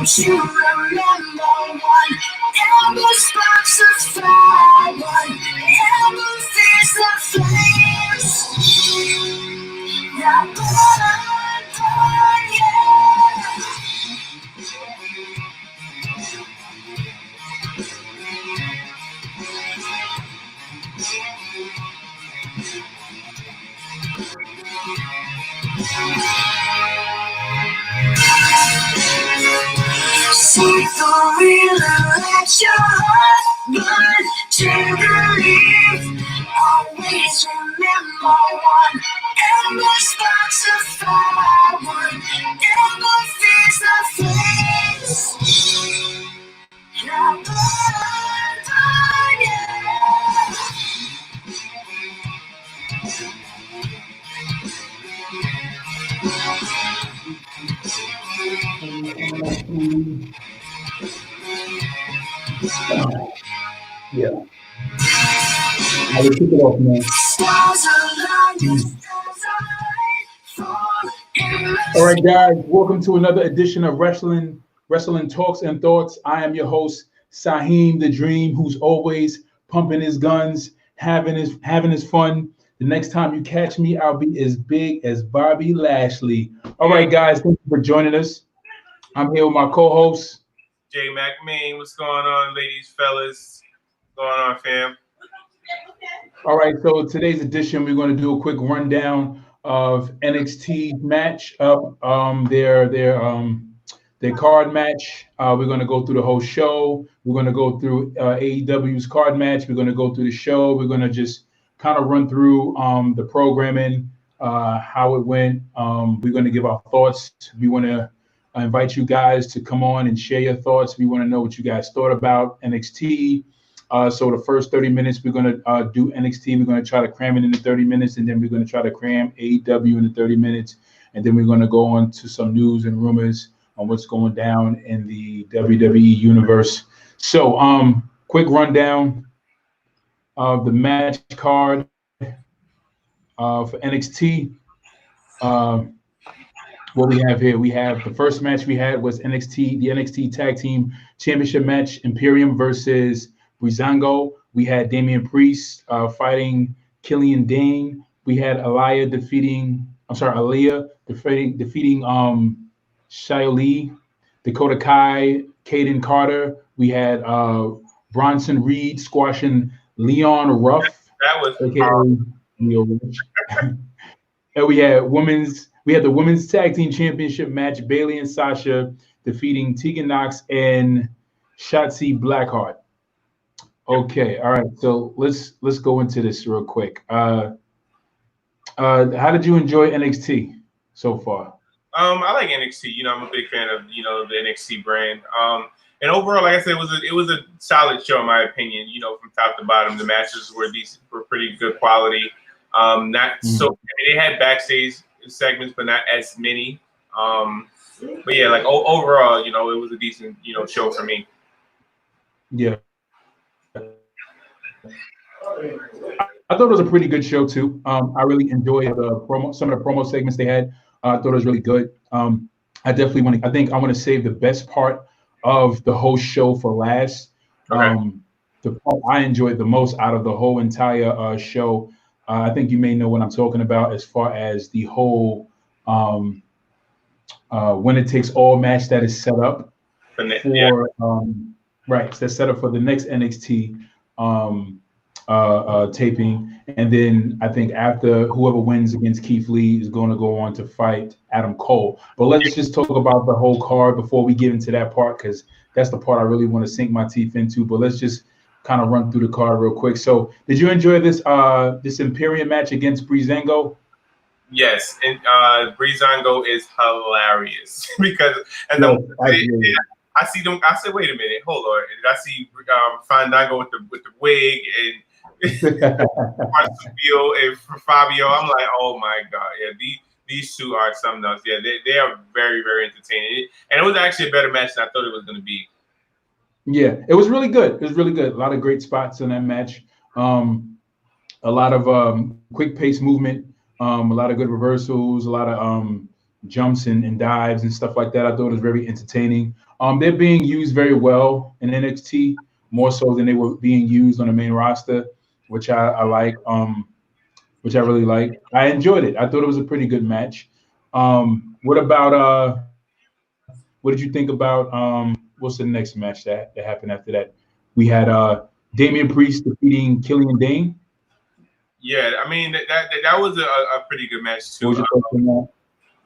Don't you remember one? Endless sparks of fire, one endless fears of flames. Now burn, burn, yeah. See the real and let your heart burn to believe. Always remember one. Endless sparks of fire, one endless fears of flames. Now burn, burn, yeah. Yeah. I will kick it off, man. All right, guys. Welcome to another edition of Wrestling Talks and Thoughts. I am your host, Saheem the Dream, who's always pumping his guns, having his fun. The next time you catch me, I'll be as big as Bobby Lashley. All right, guys. Thank you for joining us. I'm here with my co-host, Jay McMain. What's going on, ladies, fellas? What's going on, fam? All right, so today's edition, we're going to do a quick rundown of NXT match up, their card match. We're going to go through the whole show. We're going to go through AEW's card match. We're going to go through the show. We're going to just kind of run through the programming, how it went. We're going to give our thoughts. We want to invite you guys to come on and share your thoughts. We want to know what you guys thought about NXT. So the first 30 minutes, we're going to do NXT. We're going to try to cram it into 30 minutes, and then we're going to try to cram AEW into 30 minutes. And then we're going to go on to some news and rumors on what's going down in the WWE universe. So quick rundown of the match card for NXT. What we have here, we have the first match we had was the NXT Tag Team Championship match, Imperium versus Breezango. We had Damian Priest fighting Killian Dane. We had Aliyah defeating Shia Lee, Dakota Kai, Caden Carter. We had Bronson Reed squashing Leon Ruff. That was Leo Rush. And we had the women's tag team championship match, Bayley and Sasha defeating Tegan Nox and Shotzi Blackheart. Okay, all right. So let's go into this real quick. How did you enjoy NXT so far? I like NXT. I'm a big fan of the NXT brand. And overall, like I said, it was a solid show in my opinion. From top to bottom, the matches were decent, were pretty good quality. They had backstage segments, but not as many. But yeah, like overall, it was a decent show for me. Yeah. I thought it was a pretty good show too. I really enjoyed some of the promo segments they had. I thought it was really good. I want to save the best part of the whole show for last. Okay. The part I enjoyed the most out of the whole entire show. I think you may know what I'm talking about as far as the whole winner takes all match that is set up that's set up for the next NXT taping, and then I think after whoever wins against Keith Lee is going to go on to fight Adam Cole. But let's just talk about the whole card before we get into that part, because that's the part I really want to sink my teeth into. But let's just kind of run through the card real quick. So did you enjoy this Imperium match against Breezango? Yes, and Breezango is hilarious because I see them. I said, wait a minute, hold on. And I see Fandango with the wig and Fabio and Fabio. I'm like, oh my god, yeah, these two are something else. Yeah, they are very, very entertaining, and it was actually a better match than I thought it was going to be. Yeah, it was really good. It was really good. A lot of great spots in that match. A lot of quick pace movement. A lot of good reversals. A lot of jumps and dives and stuff like that. I thought it was very entertaining. They're being used very well in NXT, more so than they were being used on the main roster, which I like. Which I really like. I enjoyed it. I thought it was a pretty good match. What about what did you think about what's the next match that happened after that? We had Damian Priest defeating Killian Dane. Yeah, I mean that was a pretty good match too. What was your thoughts on that?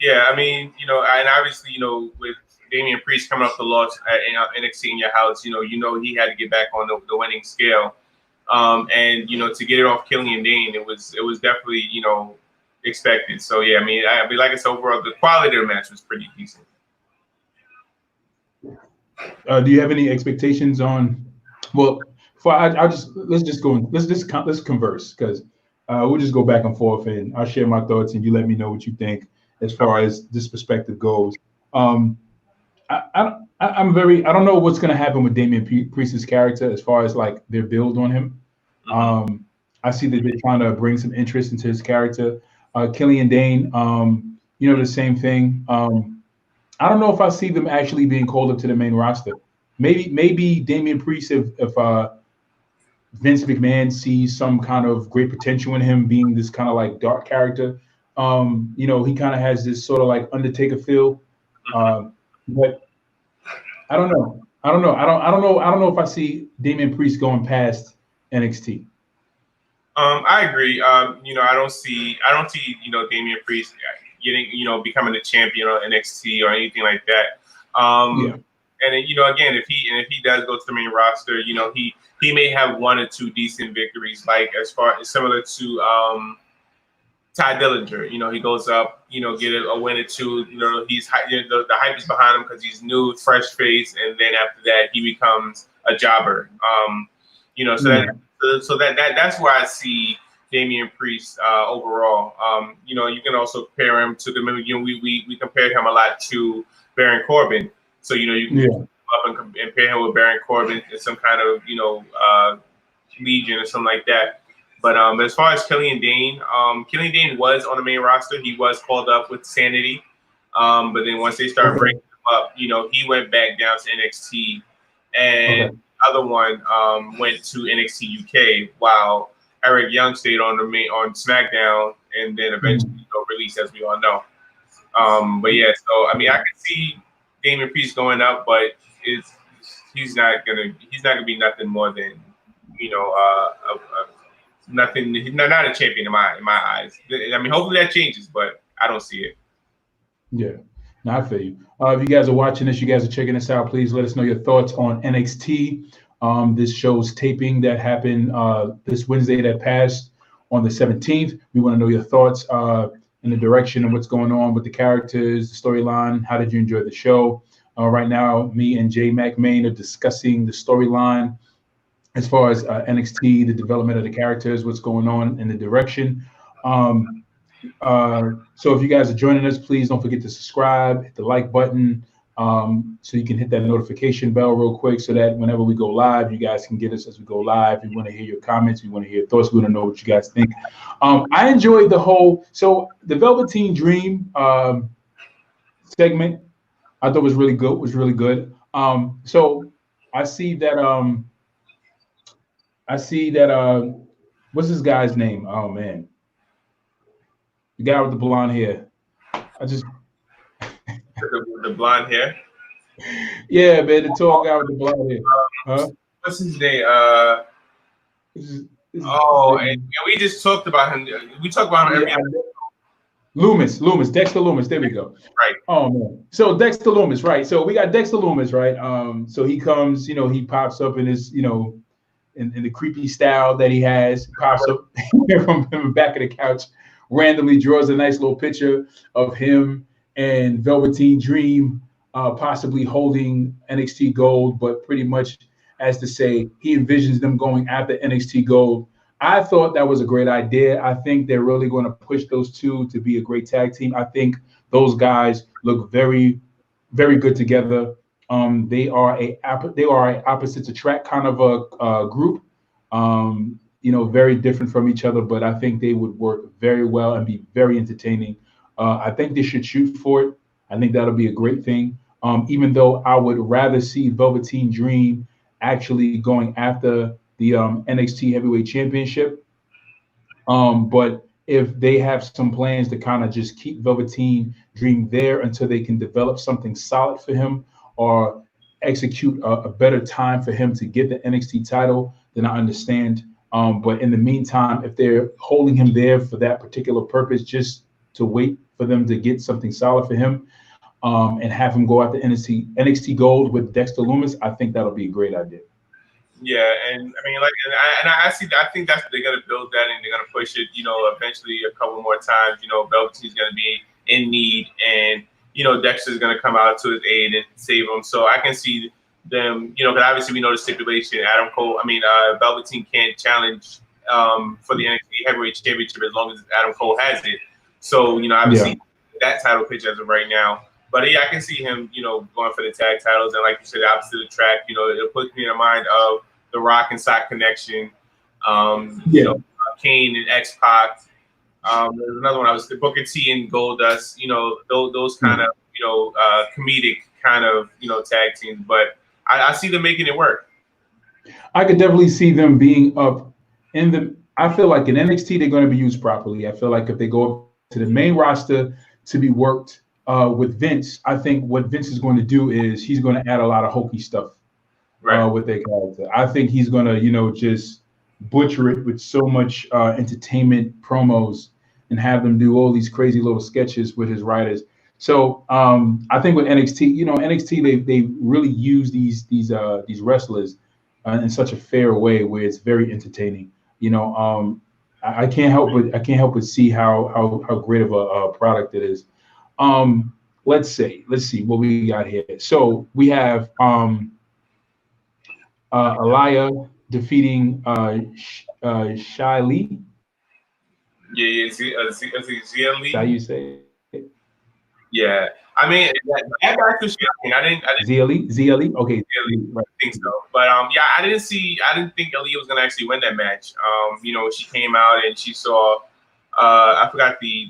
Yeah, I mean, and obviously, with Damian Priest coming off the loss at NXT in your house, he had to get back on the winning scale. And to get it off Killian Dane, it was definitely expected. So yeah, I mean, like I said, overall the quality of the match was pretty decent. Do you have any expectations on? Well, let's converse because we'll just go back and forth and I'll share my thoughts and you let me know what you think as far as this perspective goes. I don't know what's going to happen with Damian Priest's character as far as like their build on him. I see that they're trying to bring some interest into his character. Killian Dane, the same thing. I don't know if I see them actually being called up to the main roster. Maybe Damian Priest, if Vince McMahon sees some kind of great potential in him being this kind of like dark character. He kind of has this sort of like Undertaker feel. But I don't know. I don't know if I see Damian Priest going past NXT. I agree. I don't see Damian Priest getting, becoming a champion on NXT or anything like that. And again, if he does go to the main roster, he may have one or two decent victories, like as far as similar to Ty Dillinger. He goes up, get a win or two. He's the hype is behind him because he's new, fresh face, and then after that he becomes a jobber. So that's where I see Damian Priest overall. You can also compare him to we compared him a lot to Baron Corbin. So you can up and compare him with Baron Corbin in some kind of legion or something like that. But as far as Killian Dane was on the main roster. He was called up with Sanity, but then once they started breaking him up, he went back down to NXT, and the other one went to NXT UK while Eric Young stayed on SmackDown, and then eventually released, as we all know. But yeah, so I mean, I can see Damian Priest going up, but he's not gonna be nothing more than nothing. He's not a champion in my eyes. I mean, hopefully that changes, but I don't see it. Yeah, no, I feel you. If you guys are watching this, you guys are checking this out, please let us know your thoughts on NXT. This show's taping that happened this Wednesday that passed on the 17th. We want to know your thoughts in the direction of what's going on with the characters, the storyline. How did you enjoy the show? Right now, me and Jay McMahon are discussing the storyline as far as NXT, the development of the characters, what's going on in the direction. So if you guys are joining us, please don't forget to subscribe, hit the like button, so you can hit that notification bell real quick so that whenever we go live, you guys can get us as we go live. We want to hear your comments. We want to hear your thoughts. We want to know what you guys think. I enjoyed the Velveteen Dream segment. I thought was really good. So I see that what's this guy's name? Oh man. The guy with the blonde hair. The blonde hair. Yeah, man, the tall guy with the blonde hair. Huh? What's his name? And we just talked about him. We talk about him every episode. Loomis, Dexter Loomis. There we go. Right. Oh man. So Dexter Loomis, right? So we got Dexter Loomis, right? So he comes, he pops up in his, in the creepy style that he has, pops up from the back of the couch, randomly draws a nice little picture of him and Velveteen Dream, possibly holding NXT Gold, but pretty much as to say he envisions them going after NXT Gold. I thought that was a great idea. I think they're really going to push those two to be a great tag team. I think those guys look very, very good together. They are opposites attract kind of a group. Very different from each other, but I think they would work very well and be very entertaining. I think they should shoot for it. I think that'll be a great thing. Even though I would rather see Velveteen Dream actually going after the NXT Heavyweight Championship. But if they have some plans to kind of just keep Velveteen Dream there until they can develop something solid for him or execute a better time for him to get the NXT title, then I understand. But in the meantime, if they're holding him there for that particular purpose, just to wait for them to get something solid for him, and have him go after NXT Gold with Dexter Lumis, I think that'll be a great idea. Yeah, and I mean, like, I think that's they're gonna build that and they're gonna push it. Eventually a couple more times. Velveteen's gonna be in need, and Dexter's gonna come out to his aid and save him. So I can see them. But obviously we know the stipulation. Velveteen can't challenge for the NXT Heavyweight Championship as long as Adam Cole has it. So obviously that title pitch as of right now. But yeah, I can see him, going for the tag titles, and like you said, opposite of the track, it'll put me in the mind of the Rock and Sock connection, Kane and X-Pac. There's another one. I was Booker T and Goldust. Those kind of comedic kind of tag teams. But I see them making it work. I could definitely see them being up in the. I feel like in NXT they're going to be used properly. I feel like if they go up to the main roster to be worked. With Vince, I think what Vince is going to do is he's going to add a lot of hokey stuff with their character. I think he's going to, just butcher it with so much entertainment promos and have them do all these crazy little sketches with his writers. So I think with NXT, NXT they really use these wrestlers in such a fair way where it's very entertaining. I can't help but see how great of a product it is. Let's see what we got here. So we have Aliyah defeating Xia Li. Yeah, Xia Li. How you say it? Yeah, I mean that match was shocking. I didn't. Xia Li. Okay, I think so. But yeah, I didn't think Aliyah was gonna actually win that match. She came out and she saw. I forgot the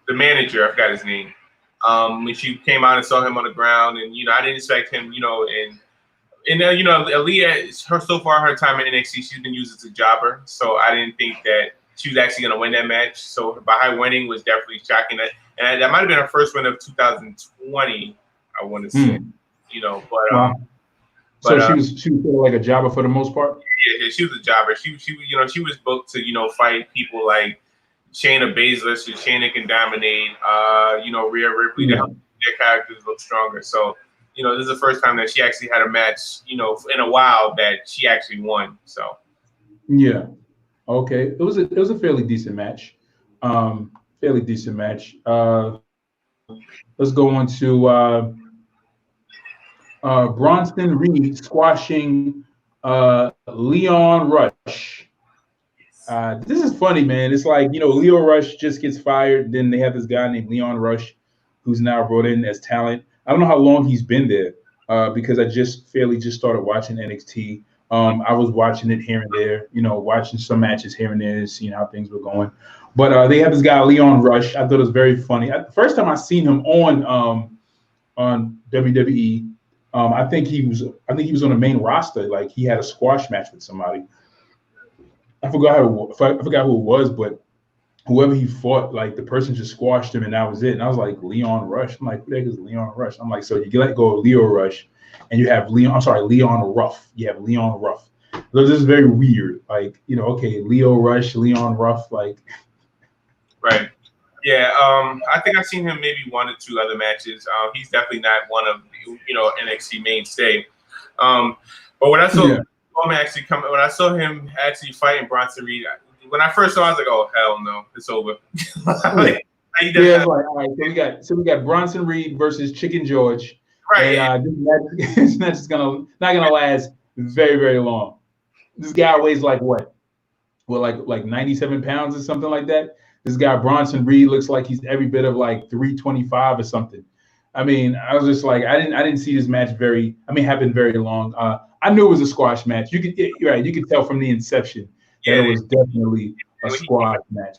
manager, I forgot his name. When she came out and saw him on the ground, and I didn't expect him, and Aliyah, so far her time in NXT, she's been used as a jobber, so I didn't think that she was actually going to win that match. So by her winning was definitely shocking. And that might have been her first win of 2020, I want to say. Wow. So she was like a jobber for the most part. Yeah, she was a jobber. She was booked to fight people like Shayna Baszler, so Shayna can dominate. Rhea Ripley to help their characters look stronger. So this is the first time that she actually had a match, in a while that she actually won. So yeah, okay, it was a fairly decent match. Let's go on to Bronson Reed squashing Leon Rush. This is funny, man. It's like, Leo Rush just gets fired. Then they have this guy named Leon Rush who's now brought in as talent. I don't know how long he's been there because I just started watching NXT. I was watching it here and there, watching some matches here and there, seeing how things were going. But they have this guy, Leon Rush. I thought it was very funny. The first time I seen him on WWE, I think he was on the main roster. Like he had a squash match with somebody. I forgot who it was, but whoever he fought, like the person just squashed him and that was it. And I was like, Leon Rush. I'm like, who the heck is Leon Rush? I'm like, so you let go of Leo Rush and you have Leon Ruff. You have Leon Ruff. So this is very weird. Like, okay, Leo Rush, Leon Ruff, like. Right. Yeah, I think I've seen him maybe one or two other matches. He's definitely not one of NXT mainstay. But when I saw when I saw him actually fighting Bronson Reed, when I first saw, I was like, "Oh hell no, it's over." It's like, all right, so we got Bronson Reed versus Chicken George. Right. And this match is not gonna last very, very long. This guy weighs like what? Well, like 97 pounds or something like that. This guy Bronson Reed looks like he's every bit of like 325 or something. I mean, I was just like, I didn't see this match happen very long. I knew it was a squash match. You could tell from the inception Yeah, that it was definitely a and squash match.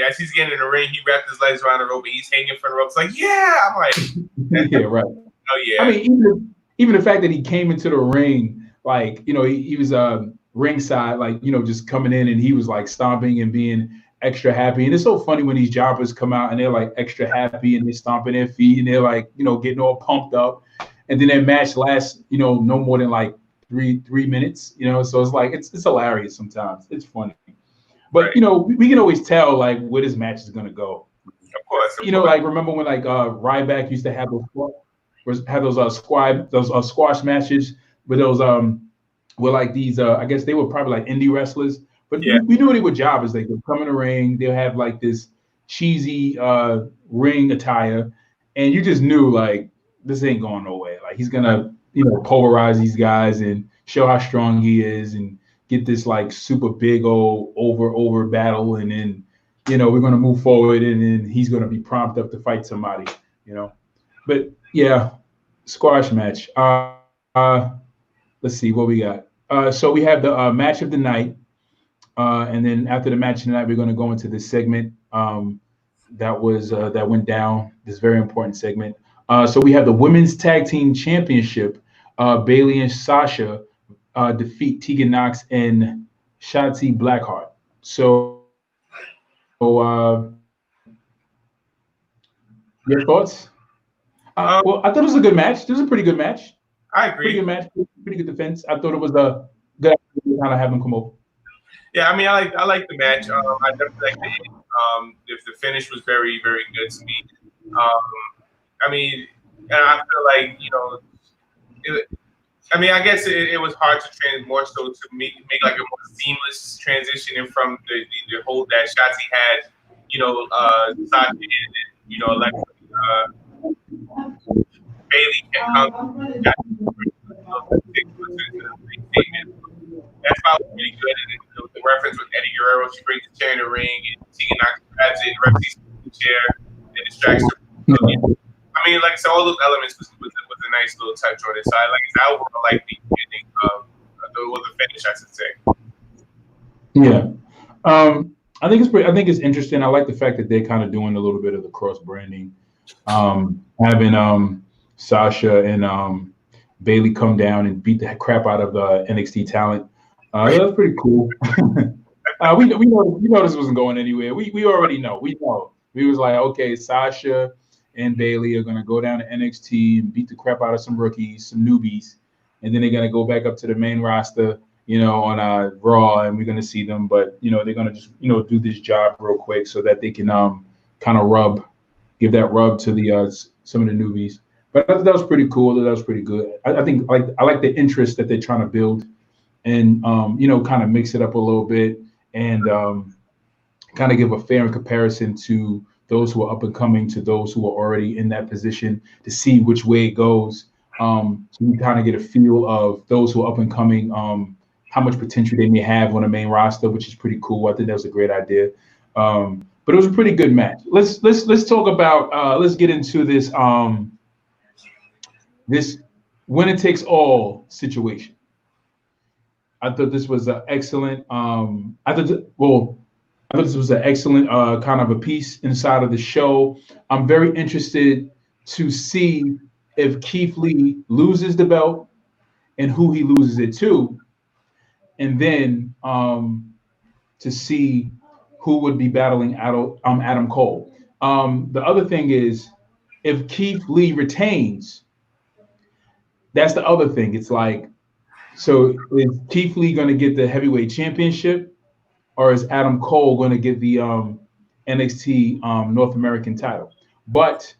As he's getting in the ring, he wrapped his legs around the rope and he's hanging from the rope. It's like, yeah, I'm like, Yeah, right. oh yeah. I mean, even the fact that he came into the ring, like, he was ringside, like, just coming in, and he was like stomping and being extra happy. And it's so funny when these jobbers come out and they're like extra happy and they're stomping their feet and they're like, getting all pumped up. And then that match lasts, no more than like three minutes, so it's like it's hilarious sometimes. It's funny. But right. we can always tell like where this match is gonna go. Of course. Like remember when like Ryback used to have those squash matches with those with like these I guess they were probably like indie wrestlers, but we knew they were jobbers. They would come in the ring, they'll have like this cheesy ring attire, and you just knew like this ain't going nowhere. Like he's gonna pulverize these guys and show how strong he is and get this like super big old over battle, and then we're gonna move forward, and then he's gonna be prompt up to fight somebody, But yeah, squash match. Let's see what we got. So we have the match of the night, and then after the match of the night, we're gonna go into this segment that went down. This very important segment. So we have the women's tag team championship. Bayley and Sasha defeat Tegan Nox and Shotzi Blackheart. So, your thoughts? Well, I thought it was a good match. This was a pretty good match. I agree. Pretty good match. Pretty good defense. I thought it was a good idea to kind of have them come over. Yeah, I mean, I like the match. I definitely like the finish was very, very good to me. I mean, and I feel like I guess it was hard to more so to make like a more seamless transition in from the hold that Shotzi had, Sasha and Alexa, Bayley can come. That's probably pretty good. And the reference with Eddie Guerrero, she brings the chair in the ring, and Tegan Nox grabs it, and Ref sees the chair, and distracts her. I mean, like I said, all those elements was a nice little touch on it. So I like the ending of the finish, I should say. Yeah, I think it's interesting. I like the fact that they're kind of doing a little bit of the cross branding, having Sasha and Bayley come down and beat the crap out of the NXT talent. That was pretty cool. We know this wasn't going anywhere. We already know. We know. We was like, okay, Sasha and Bayley are gonna go down to NXT and beat the crap out of some rookies, some newbies, and then they're gonna go back up to the main roster, on Raw, and we're gonna see them. But they're gonna just do this job real quick so that they can kind of give that rub to the some of the newbies. But that was pretty cool. That was pretty good. I think I like the interest that they're trying to build, and kind of mix it up a little bit, and kind of give a fair comparison to those who are up and coming to those who are already in that position to see which way it goes. So you kind of get a feel of those who are up and coming, how much potential they may have on the main roster, which is pretty cool. I think that was a great idea. But it was a pretty good match. Let's talk about let's get into this this winner takes all situation. I thought this was an excellent. I thought this was an excellent kind of a piece inside of the show. I'm very interested to see if Keith Lee loses the belt and who he loses it to, and then to see who would be battling Adam Cole. The other thing is, if Keith Lee retains, that's the other thing. It's like, so is Keith Lee going to get the heavyweight championship, or is Adam Cole going to get the NXT North American title? But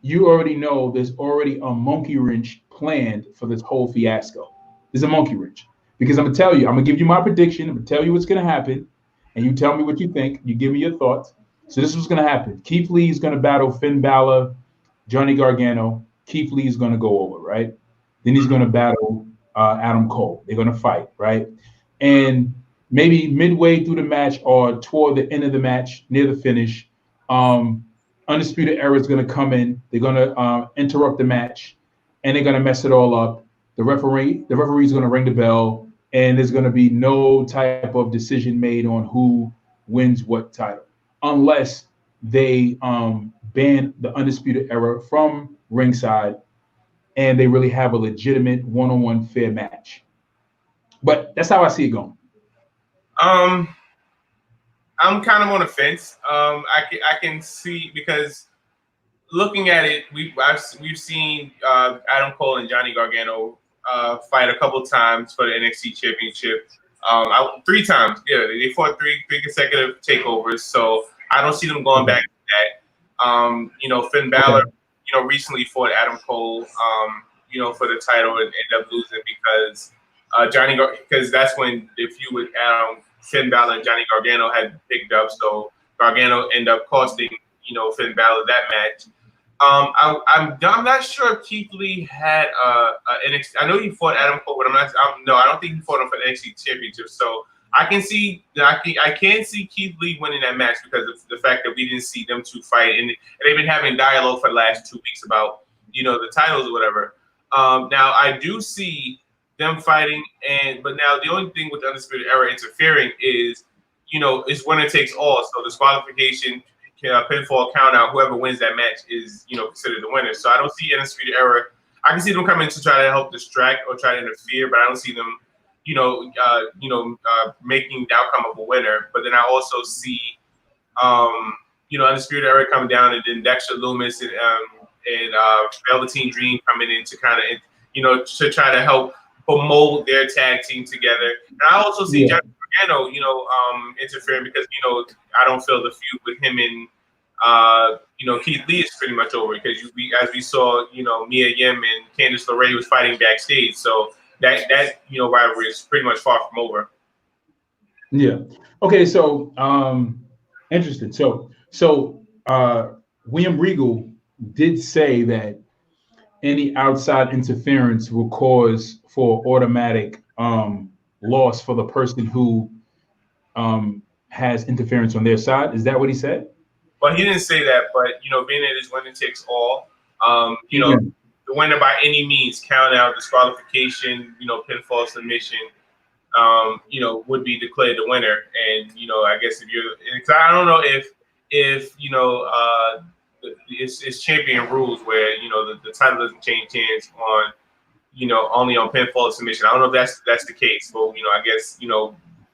you already know there's already a monkey wrench planned for this whole fiasco. There's a monkey wrench. Because I'm going to tell you, I'm going to give you my prediction. I'm going to tell you what's going to happen. And you tell me what you think. You give me your thoughts. So this is what's going to happen. Keith Lee is going to battle Finn Balor, Johnny Gargano. Keith Lee is going to go over, right? Then he's going to battle Adam Cole. They're going to fight, right? And maybe midway through the match or toward the end of the match, near the finish, Undisputed Era is going to come in. They're going to interrupt the match, and they're going to mess it all up. The referee is going to ring the bell. and there's going to be no type of decision made on who wins what title, unless they ban the Undisputed Era from ringside, and they really have a legitimate one-on-one fair match. But that's how I see it going. I'm kind of on the fence. I can see, because looking at it, we've seen Adam Cole and Johnny Gargano fight a couple times for the NXT Championship. 3 times. Yeah, they fought three consecutive takeovers. So I don't see them going back to that. Finn Balor, recently fought Adam Cole, for the title and ended up losing because because that's when the feud with Finn Balor and Johnny Gargano had picked up. So Gargano ended up costing Finn Balor that match. I'm not sure if Keith Lee had NXT. I know he fought Adam Cole, but I don't think he fought him for the NXT Championship. So I can see Keith Lee winning that match because of the fact that we didn't see them two fight, and they've been having dialogue for the last 2 weeks about the titles or whatever. Now I do see them fighting, but now the only thing with the Undisputed Era interfering is is winner takes all. So disqualification, pinfall, count out, whoever wins that match is considered the winner. So I don't see Undisputed Era. I can see them coming to try to help distract or try to interfere, but I don't see them making the outcome of a winner. But then I also see Undisputed Era coming down, and then Dexter Lumis and Velveteen Dream coming in to kind of to try to help mold their tag team together. And I also see Johnny Gargano interfering because I don't feel the feud with him and Keith Lee is pretty much over, because as we saw Mia Yim and Candice LeRae was fighting backstage, so that rivalry is pretty much far from over. Yeah. Okay. So interesting. So William Regal did say that any outside interference will cause for automatic loss for the person who has interference on their side. Is that what he said? Well, he didn't say that, but being that it's winner takes all, the winner by any means, count out, disqualification, pinfall, submission, would be declared the winner. And I guess I don't know if it's champion rules where the title doesn't change hands on only on pinfall or submission. I don't know if that's the case, but I guess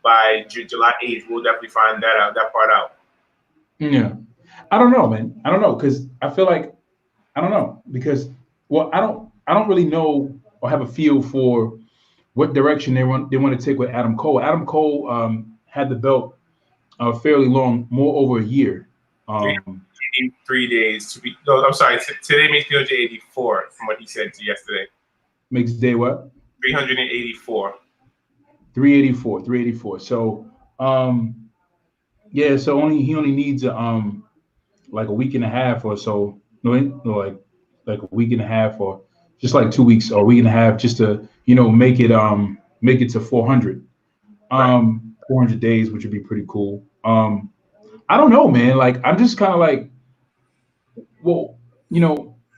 by July 8th we'll definitely find that part out. Yeah, I don't know, man. I don't know, because I feel like I don't know, because I don't really know or have a feel for what direction they want to take with Adam Cole. Adam Cole had the belt fairly long, more over a year. 3 days to be. No, I'm sorry. Today makes 384 from what he said yesterday. Makes day what? 384. 384. So yeah. So he only needs like a week and a half or so. No, like a week and a half, or just like 2 weeks or a week and a half, just to make it to 400. 400 days, which would be pretty cool. I don't know, man. Like, I'm just kind of like, well,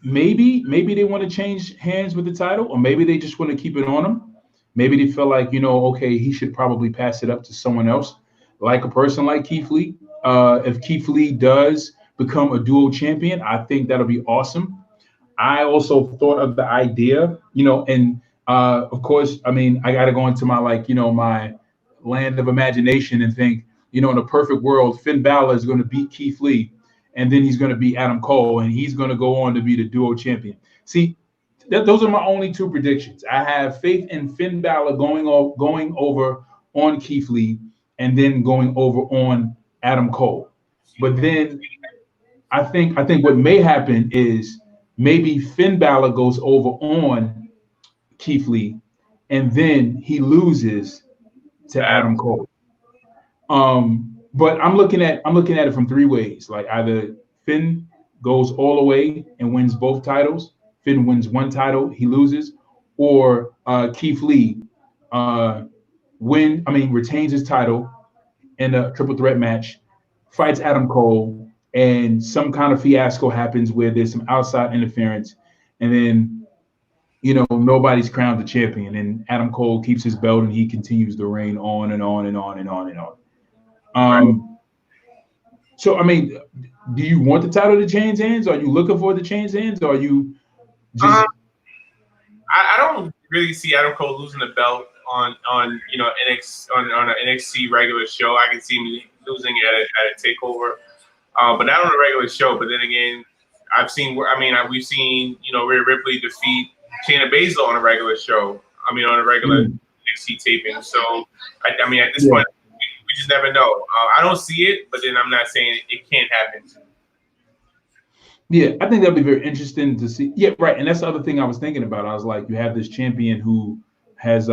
maybe they want to change hands with the title, or maybe they just want to keep it on him. Maybe they feel like, okay, he should probably pass it up to someone else, like a person like Keith Lee. If Keith Lee does become a dual champion, I think that'll be awesome. I also thought of the idea, and of course, I mean, I got to go into my my land of imagination and think, in a perfect world, Finn Balor is going to beat Keith Lee, and then he's going to beat Adam Cole, and he's going to go on to be the duo champion. See, those are my only 2 predictions. I have faith in Finn Balor going over on Keith Lee, and then going over on Adam Cole. But then I think what may happen is maybe Finn Balor goes over on Keith Lee, and then he loses to Adam Cole. But I'm looking at it from 3 ways. Like, either Finn goes all the way and wins both titles, Finn wins 1 title, he loses, or Keith Lee retains his title in a triple threat match, fights Adam Cole, and some kind of fiasco happens where there's some outside interference, and then nobody's crowned the champion, and Adam Cole keeps his belt and he continues to reign on and on and on and on and on. So, I mean, do you want the title to change hands? Are you looking for it to change hands? Or are you just? I don't really see Adam Cole losing the belt on an NXT regular show. I can see him losing at a takeover, but not on a regular show. But then again, we've seen Rhea Ripley defeat Shayna Baszler on a regular show. On a regular NXT taping. So at this point, we just never know. I don't see it, but then I'm not saying it can't happen. Yeah, I think that'd be very interesting to see. Yeah, right. And that's the other thing I was thinking about. I was like, you have this champion who has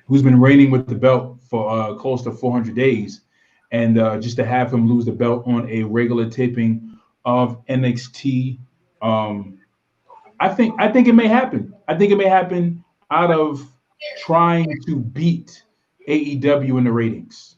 who's been reigning with the belt for close to 400 days, and just to have him lose the belt on a regular taping of NXT, I think it may happen. I think it may happen out of trying to beat AEW in the ratings.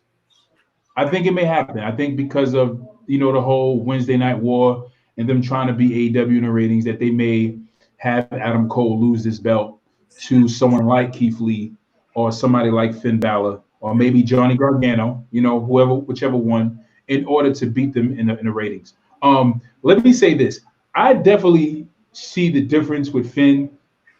I think it may happen. I think because of the whole Wednesday Night War and them trying to beat AEW in the ratings, that they may have Adam Cole lose this belt to someone like Keith Lee or somebody like Finn Balor or maybe Johnny Gargano, whichever one, in order to beat them in the ratings. Let me say this. I definitely see the difference with Finn.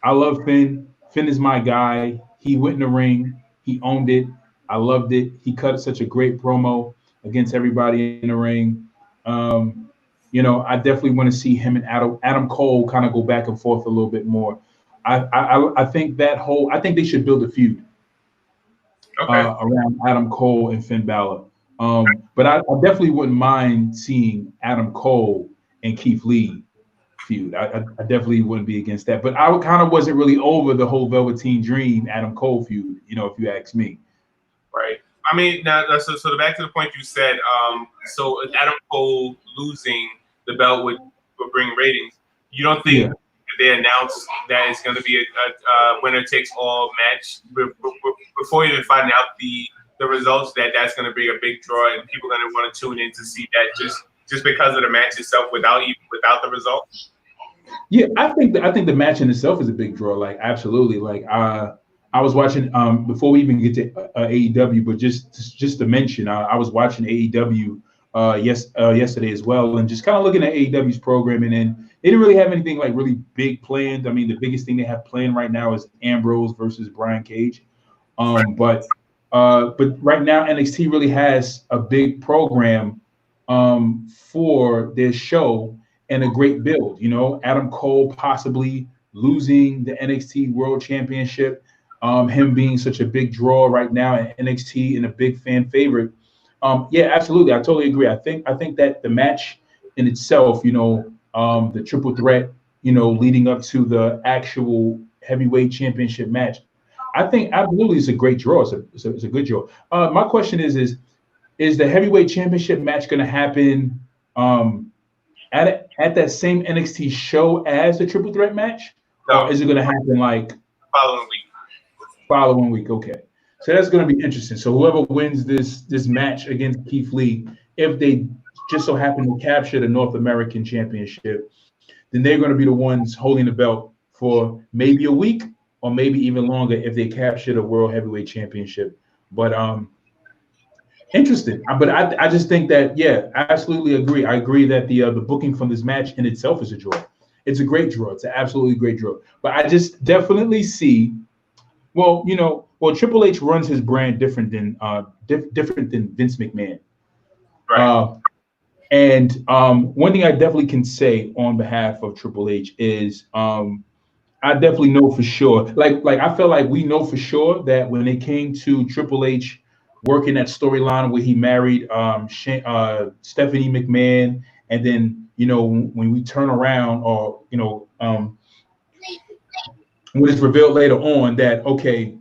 I love Finn. Finn is my guy. He went in the ring. He owned it. I loved it. He cut such a great promo against everybody in the ring. I definitely want to see him and Adam Cole kind of go back and forth a little bit more. I think they should build a feud around Adam Cole and Finn Balor. But I definitely wouldn't mind seeing Adam Cole and Keith Lee feud. I definitely wouldn't be against that. But I kind of wasn't really over the whole Velveteen Dream Adam Cole feud, if you ask me. Right. So back to the point you said. So Adam Cole losing the belt would bring ratings. You don't think they announced that it's going to be a winner takes all match before you even find out the results, that's going to be a big draw and people are going to want to tune in to see that just because of the match itself without the result? Yeah, I think the match in itself is a big draw. Like, absolutely. Like, I was watching before we even get to AEW, but just to mention, I was watching AEW yesterday as well, and just kind of looking at AEW's programming, and they didn't really have anything like really big planned. I mean, the biggest thing they have planned right now is Ambrose versus Brian Cage. But right now NXT really has a big program for their show and a great build. Adam Cole possibly losing the NXT World Championship. Him being such a big draw right now at NXT and a big fan favorite. Yeah, absolutely. I totally agree. I think that the match in itself, the triple threat, leading up to the actual heavyweight championship match, I think absolutely it's a great draw. It's a good draw. My question is the heavyweight championship match going to happen at that same NXT show as the triple threat match? No. Or is it going to happen like following week? Okay. So that's going to be interesting. So whoever wins this match against Keith Lee, if they just so happen to capture the North American Championship, then they're going to be the ones holding the belt for maybe a week or maybe even longer if they capture the World Heavyweight Championship. But interesting. But I just think that, yeah, I absolutely agree. I agree that the booking from this match in itself is a draw. It's a great draw. It's an absolutely great draw. But I just definitely see, well, Triple H runs his brand different than Vince McMahon. Right. And one thing I definitely can say on behalf of Triple H is I definitely know for sure, like I feel like we know for sure that when it came to Triple H working that storyline where he married Stephanie McMahon, and then when we turn around, or when it's revealed later on that, okay,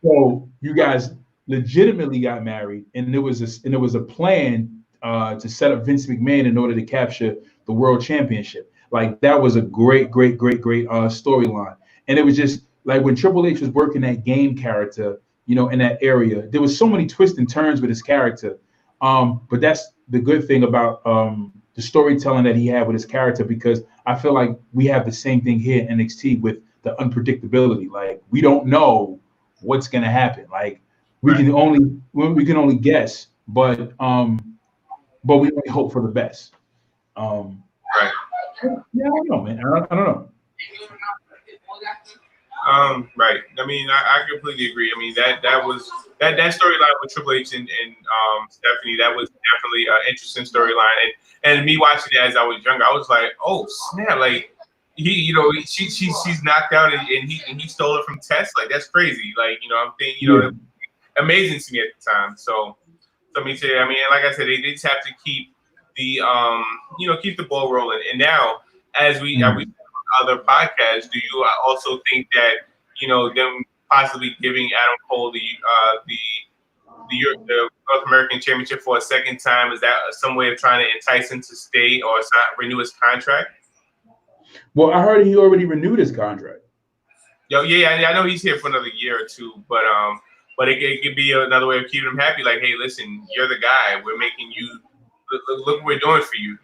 so you guys legitimately got married, and there was a plan to set up Vince McMahon in order to capture the World Championship. Like, that was a great storyline. And it was just like when Triple H was working that game character, in that area, there was so many twists and turns with his character. But that's the good thing about the storytelling that he had with his character, because I feel like we have the same thing here in NXT with the unpredictability. Like we don't know what's gonna happen. Like we can only guess, but we only hope for the best. Right. Yeah, I don't know, man. I don't know. Right. I mean, I completely agree. I mean, that storyline with Triple H and Stephanie, that was definitely an interesting storyline. And me watching it as I was younger, I was like, oh snap! Like she's knocked out and he stole it from Tess. Like that's crazy. Like I'm thinking amazing to me at the time. So I mean, like I said, they just have to keep the keep the ball rolling. And now as we other podcasts, do you also think that them possibly giving Adam Cole the North American Championship for a second time, is that some way of trying to entice him to stay or renew his contract? Well, I heard he already renewed his contract. Yeah, I know he's here for another year or two, but it could be another way of keeping him happy. Like, hey, listen, you're the guy. We're making you look what we're doing for you.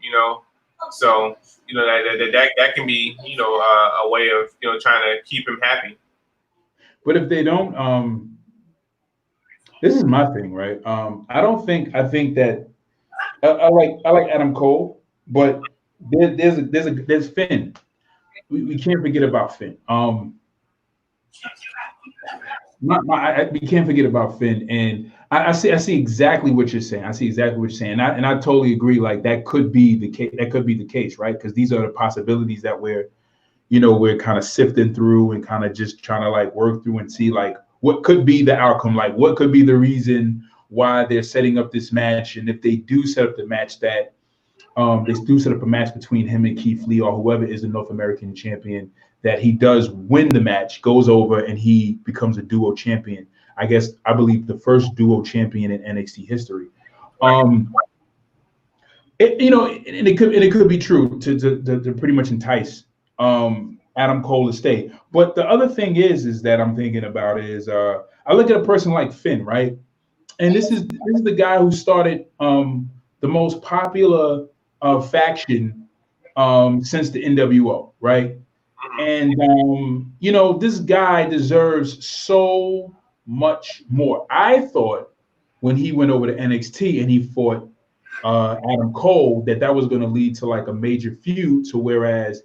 So that can be a way of trying to keep him happy. But if they don't, this is my thing, right? I think that I like Adam Cole, but there's Finn. We can't forget about Finn. We can't forget about Finn, and I see exactly what you're saying. And I totally agree. Like that could be the case. That could be the case, right? Because these are the possibilities that we're kind of sifting through and kind of just trying to like work through and see like what could be the outcome, like what could be the reason why they're setting up this match, and if they do set up the match that they do set up a match between him and Keith Lee or whoever is the North American champion, that he does win the match, goes over, and he becomes a duo champion. I believe the first duo champion in NXT history. It could be true to pretty much entice Adam Cole to stay. But the other thing is that I'm thinking about is I look at a person like Finn, right? And this is the guy who started the most popular faction since the NWO, right? And this guy deserves so much more. I thought when he went over to NXT and he fought Adam Cole that was going to lead to like a major feud, to whereas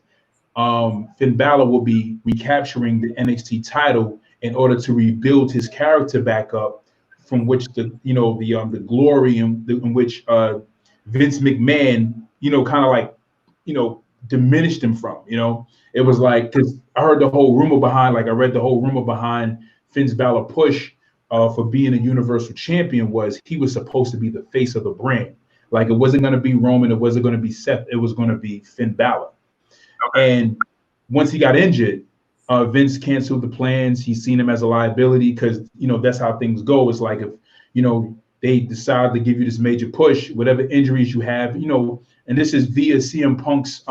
Finn Balor will be recapturing the NXT title in order to rebuild his character back up, from which the glory in which Vince McMahon kind of like diminished him from. It was like, because I read the whole rumor behind Finn Balor push for being a Universal Champion was he was supposed to be the face of the brand. Like it wasn't going to be Roman, it wasn't going to be Seth, it was going to be Finn Balor. Okay. And once he got injured, Vince canceled the plans. He's seen him as a liability because that's how things go. It's like if they decide to give you this major push, whatever injuries you have, and this is via CM Punk's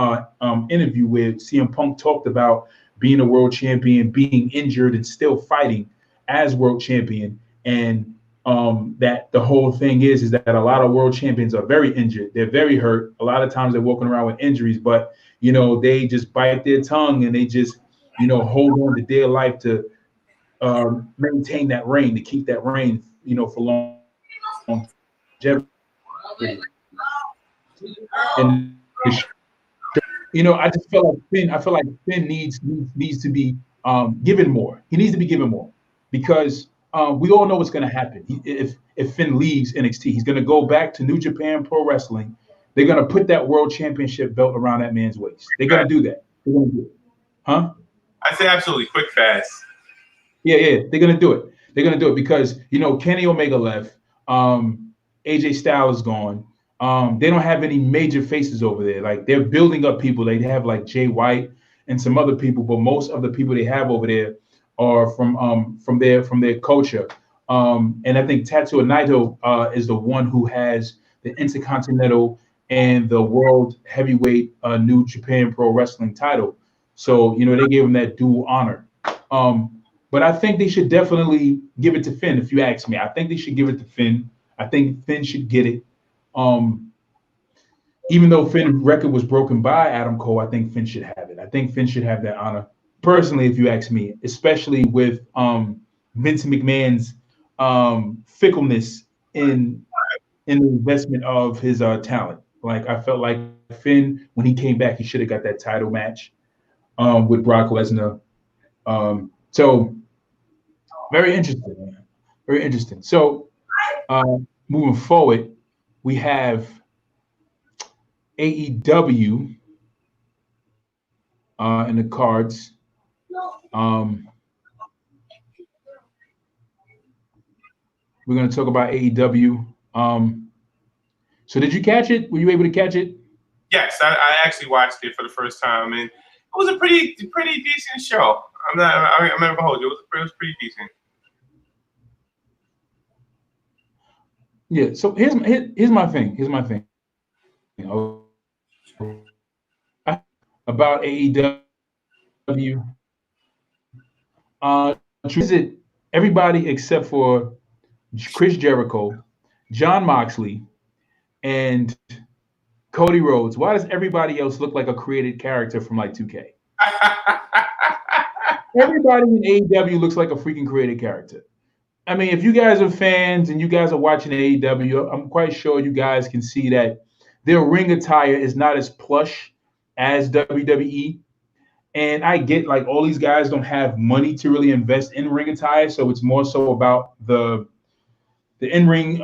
interview where CM Punk talked about being a world champion, being injured and still fighting as world champion, and that the whole thing is that a lot of world champions are very injured. They're very hurt. A lot of times they're walking around with injuries, but they just bite their tongue and they just hold on to their life to maintain that reign, to keep that reign, for long. And I just feel like Finn needs to be given more. He needs to be given more because we all know what's going to happen. If Finn leaves NXT, he's going to go back to New Japan Pro Wrestling. They're going to put that world championship belt around that man's waist. They're going to do that. They're going to do it. Huh? I say absolutely, quick, fast. Yeah. They're going to do it. They're going to do it because, Kenny Omega left. AJ Styles is gone. They don't have any major faces over there. Like they're building up people. They have like Jay White and some other people, but most of the people they have over there are from their culture. And I think Tatsuya Naito is the one who has the Intercontinental and the World Heavyweight New Japan Pro Wrestling title. So they gave him that dual honor. But I think they should definitely give it to Finn. If you ask me, I think they should give it to Finn. I think Finn should get it. even though Finn's record was broken by Adam Cole, I think Finn should have it. I think Finn should have that honor. Personally, if you ask me, especially with Vince McMahon's fickleness in the investment of his talent. Like I felt like Finn, when he came back, he should have got that title match with Brock Lesnar. So very interesting, man. Very interesting. So moving forward, we have AEW in the cards. We're going to talk about AEW. So did you catch it? Were you able to catch it? Yes, I actually watched it for the first time, and it was a pretty decent show. I'm not gonna hold you. It was pretty decent. Yeah. So here's my thing. About AEW. Is it everybody except for Chris Jericho, Jon Moxley, and Cody Rhodes? Why does everybody else look like a created character from like 2K? Everybody in AEW looks like a freaking created character. I mean, if you guys are fans and you guys are watching AEW, I'm quite sure you guys can see that their ring attire is not as plush as WWE. And I get like all these guys don't have money to really invest in ring attire, so it's more so about the in-ring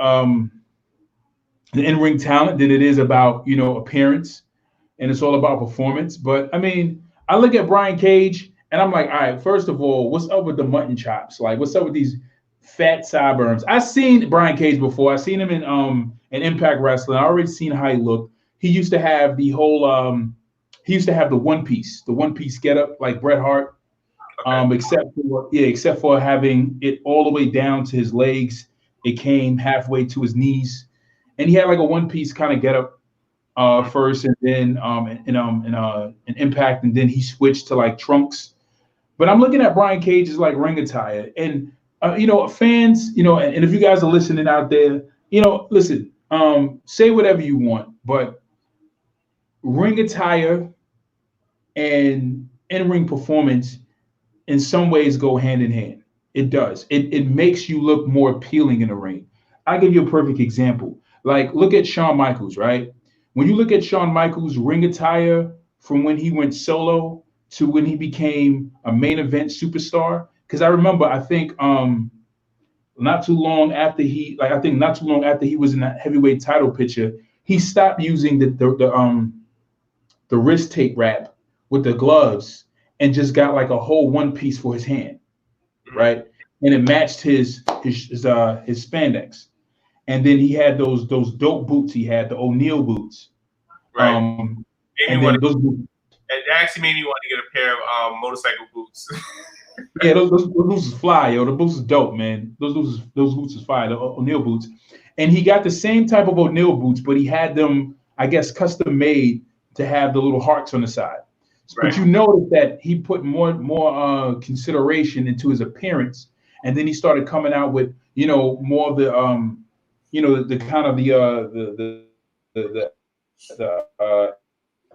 talent than it is about, you know, appearance, and it's all about performance. But I mean, I look at Brian Cage and I'm like, all right, first of all, what's up with the mutton chops? Like, what's up with these fat sideburns? I've seen Brian Cage before. I've seen him in Impact Wrestling. I already seen how he looked. He used to have the whole he used to have the one piece getup like Bret Hart. Okay. Except for having it all the way down to his legs. It came halfway to his knees. And he had like a one piece kind of getup first, and then in Impact, and then he switched to like trunks. But I'm looking at Brian Cage's like ring attire, and you know, fans, you know, and if you guys are listening out there, you know, listen, say whatever you want, but ring attire and in-ring performance in some ways go hand in hand. It does. It makes you look more appealing in the ring. I'll give you a perfect example. Like, look at Shawn Michaels, right? When you look at Shawn Michaels' ring attire from when he went solo to when he became a main event superstar, because I remember, I think not too long after he was in that heavyweight title picture, he stopped using the wrist tape wrap with the gloves and just got like a whole one piece for his hand, right? And it matched his spandex. And then he had those dope boots. He had the O'Neal boots. Right. It actually made me want to get a pair of motorcycle boots. Yeah, those boots is fly, yo. The boots is dope, man. Those boots is fire, the O'Neal boots. And he got the same type of O'Neal boots, but he had them, I guess, custom made to have the little hearts on the side. Right. But you notice that he put more consideration into his appearance, and then he started coming out with, you know, more of the you know, the kind of the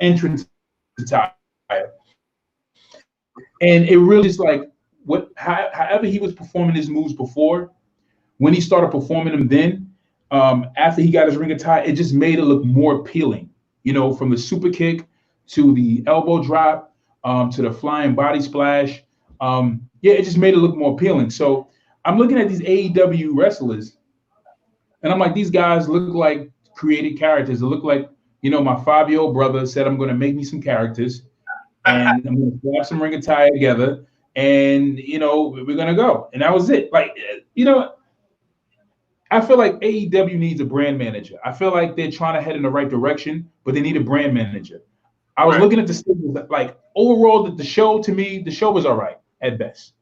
entrance attire. And it really is like however he was performing his moves before, when he started performing them then, after he got his ring attire, it just made it look more appealing. You know, from the super kick to the elbow drop, to the flying body splash. It just made it look more appealing. So I'm looking at these AEW wrestlers, and I'm like, these guys look like created characters. They look like, you know, my 5-year-old brother said, I'm going to make me some characters, and I'm going to grab some ring attire together, and, you know, we're going to go. And that was it. Like, you know, I feel like AEW needs a brand manager. I feel like they're trying to head in the right direction, but they need a brand manager. I was looking at the statements, like, overall, the show, to me, the show was all right at best.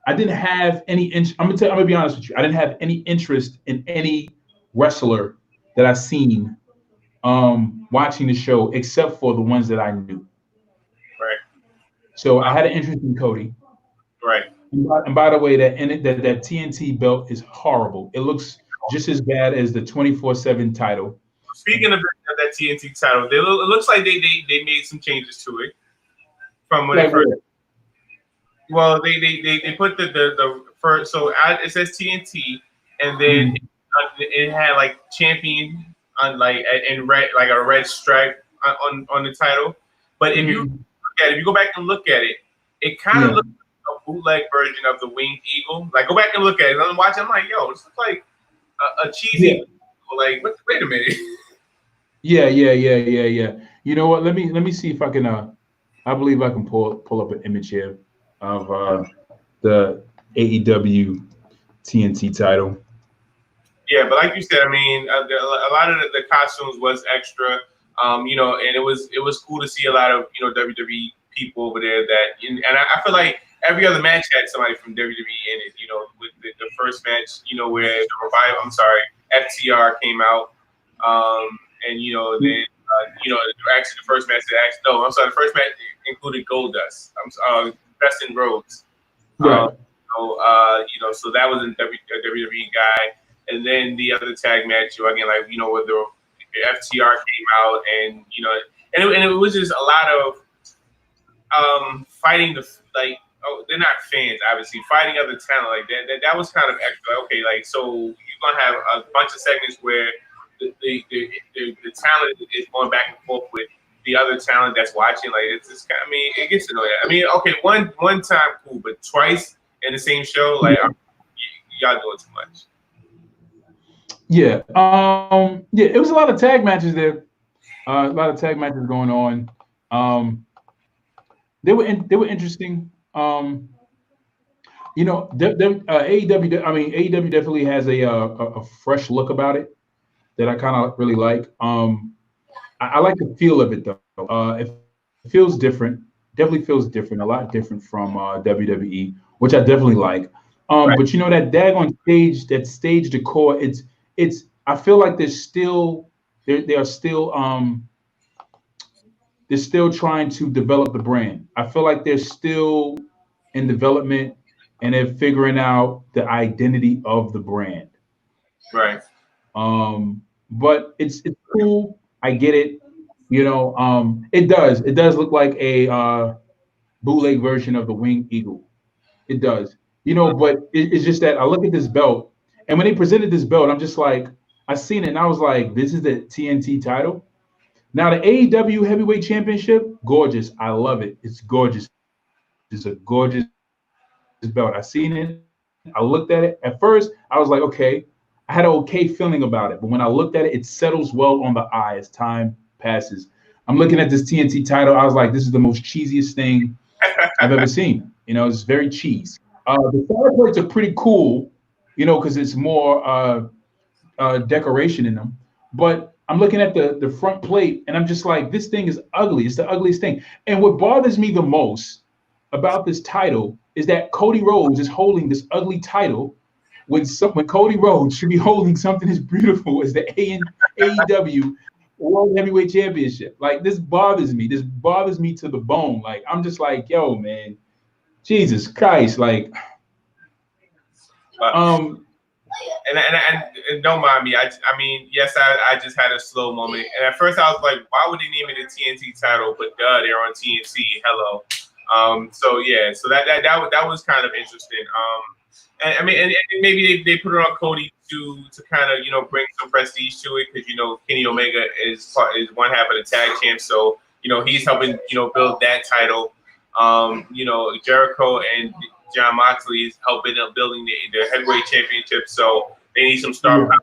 I didn't have any I'm gonna be honest with you. I didn't have any interest in any wrestler that I've seen watching the show, except for the ones that I knew. Right. So I had an interest in Cody. Right. And by the way, that TNT belt is horrible. It looks just as bad as the 24/7 title. Speaking of that TNT title, it looks like they made some changes to it from when it first. Well, they put the first, so it says TNT, and then it had like champion on like in red, like a red stripe on the title. But if you go back and look at it, it kind of looks like a bootleg version of the Winged Eagle. Like, go back and look at it. I'm watching. I'm like, yo, this looks like a cheesy. Like, wait a minute. Yeah. You know what? Let me see if I can. I believe I can pull up an image here of the AEW TNT title. Yeah, but like you said, I mean, a lot of the costumes was extra, you know, and it was cool to see a lot of, you know, WWE people over there and I feel like every other match had somebody from WWE in it, you know, with the first match, you know, where the Revival, FTR came out, and, you know, then, you know, actually the first match, the first match included Goldust, Dustin Rhodes. Right. You know, so that was a WWE guy. And then the other tag match, again, like, you know, where the FTR came out, and, you know, and it was just a lot of fighting they're not fans, obviously, fighting other talent like that was kind of extra. Okay, like, so you're gonna have a bunch of segments where the talent is going back and forth with the other talent that's watching. Like, it's just kind of, I mean, it gets annoying. I mean, okay, one time cool, but twice in the same show, like, y'all doing too much. Yeah. It was a lot of tag matches there. A lot of tag matches going on. They were interesting. You know, AEW. I mean, AEW definitely has a fresh look about it that I kind of really like. I like the feel of it though. It feels different. Definitely feels different. A lot different from WWE, which I definitely like. Right. But you know, that daggone stage decor. It's. I feel like they're still trying to develop the brand. I feel like they're still in development, and they're figuring out the identity of the brand. Right. But it's cool. I get it. You know, it does look like a bootleg version of the Winged Eagle. It does. You know, but it's just that I look at this belt, and when they presented this belt, I'm just like, I seen it, and I was like, this is the TNT title. Now the AEW Heavyweight Championship, gorgeous. I love it. It's gorgeous. It's a gorgeous belt. I seen it. I looked at it. At first, I was like, okay. I had an okay feeling about it, but when I looked at it, it settles well on the eye as time passes. I'm looking at this TNT title. I was like, this is the most cheesiest thing I've ever seen. You know, it's very cheese. The side plates are pretty cool, you know, because it's more decoration in them. But I'm looking at the front plate, and I'm just like, this thing is ugly. It's the ugliest thing. And what bothers me the most about this title is that Cody Rhodes is holding this ugly title when Cody Rhodes should be holding something as beautiful as the AEW World Heavyweight Championship. Like, this bothers me. This bothers me to the bone. Like, I'm just like, yo, man, Jesus Christ, like, and don't mind me. I mean, yes, I just had a slow moment, and at first I was like, why would they name it a TNT title? But they're on TNT. Hello. So yeah, so that was kind of interesting. And I mean, and maybe they put it on Cody to kind of, you know, bring some prestige to it, because, you know, Kenny Omega is one half of the tag champ, so, you know, he's helping, you know, build that title. You know, Jericho and Jon Moxley is helping building the heavyweight championship, so they need some star power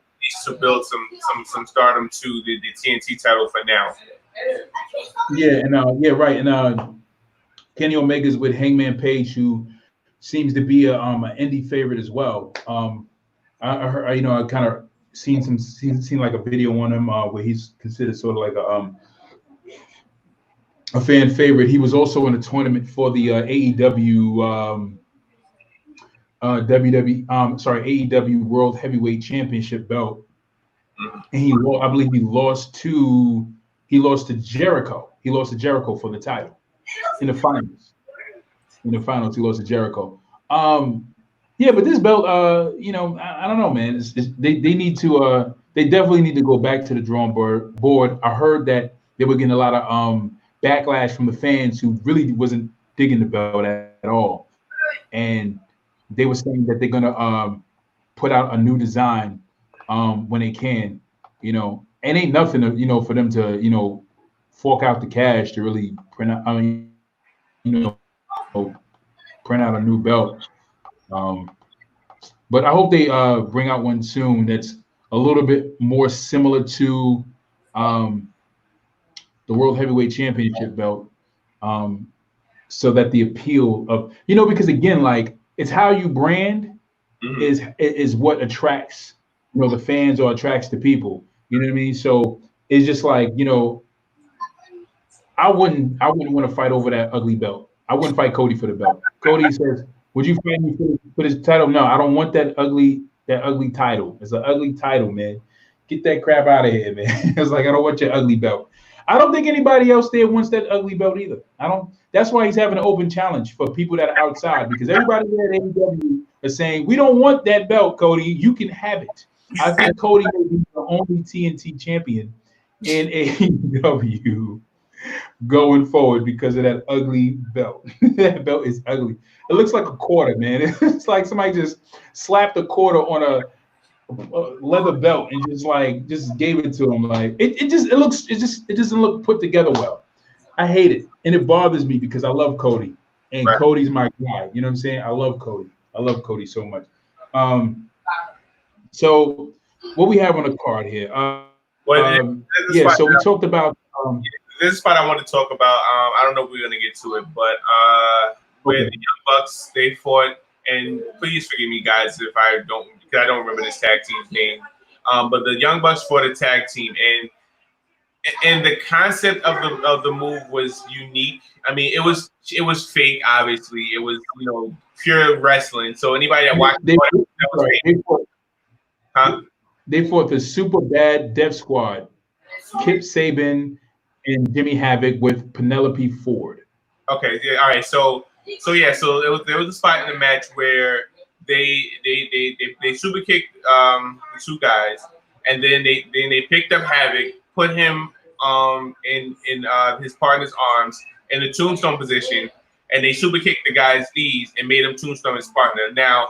to build some stardom to the TNT title for now. Yeah, and right, and Kenny Omega's with Hangman Page, who seems to be an indie favorite as well. I heard, you know, I kind of seen like a video on him where he's considered sort of like a fan favorite. He was also in a tournament for the AEW AEW World Heavyweight Championship belt, and I believe he lost to Jericho. He lost to Jericho for the title in the finals. In the finals, he lost to Jericho. Yeah, but this belt, I don't know, man. They need to they definitely need to go back to the drawing board. I heard that they were getting a lot of backlash from the fans who really wasn't digging the belt at all, and they were saying that they're gonna put out a new design when they can, and ain't nothing to, for them to fork out the cash to really print out. I mean, print out a new belt. Um, But I hope they bring out one soon that's a little bit more similar to um, the World Heavyweight Championship belt, um, so that the appeal of because again, like it's how you brand Mhm. is what attracts the fans or attracts the people. You know what I mean? So it's just like I wouldn't want to fight over that ugly belt. I wouldn't fight Cody for the belt. Cody says, "Would you fight me for this title?" No, I don't want that ugly title. It's an ugly title, man. Get that crap out of here, man. It's like I don't want your ugly belt. I don't think anybody else there wants that ugly belt either. I don't. That's why he's having an open challenge for people that are outside because everybody there at AEW is saying we don't want that belt, Cody. You can have it. I think Cody may be the only TNT champion in AEW going forward because of that ugly belt. That belt is ugly. It looks like a quarter, man. It's like somebody just slapped a quarter on a leather belt and just gave it to him. Like it doesn't look put together well. I hate it, and it bothers me because I love Cody, and Right. Cody's my guy. You know what I'm saying? I love Cody. I love Cody so much. So what we have on the card here? Well, this Yeah. spot, So we talked about. this spot I want to talk about. I don't know if we're gonna get to it, but where Okay. the Young Bucks they fought, and please forgive me, guys, if I don't because I don't remember this tag team's name. But the Young Bucks fought a tag team, and the concept of the move was unique. I mean, it was fake. Obviously, it was pure wrestling. So anybody that watched They, that was right, fake. Huh? they fought the Super Bad Death Squad, Kip Saban and Jimmy Havoc with Penelope Ford. Okay, yeah, all right. So there was a spot in the match where they super kicked the two guys, and then they picked up Havoc, put him in his partner's arms in the tombstone position, and they super kicked the guy's knees and made him tombstone his partner. Now,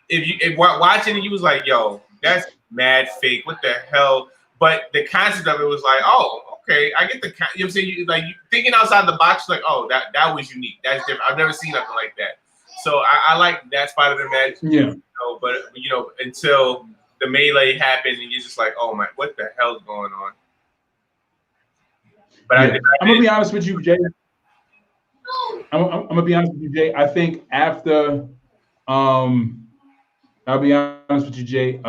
if watching it, you was like, "Yo, that's mad fake. What the hell?" But the concept of it was like, "Oh, okay, I get the." You know what I'm saying? You thinking outside the box, like, "Oh, that was unique. That's different. I've never seen nothing like that." So I like that spot of the match. Yeah. But until the melee happened, and you're just like, "Oh my, what the hell's going on?" But Yeah. I'm gonna be honest with you, Jay. I'm gonna be honest with you, Jay. I think after, I'll be honest with you, Jay.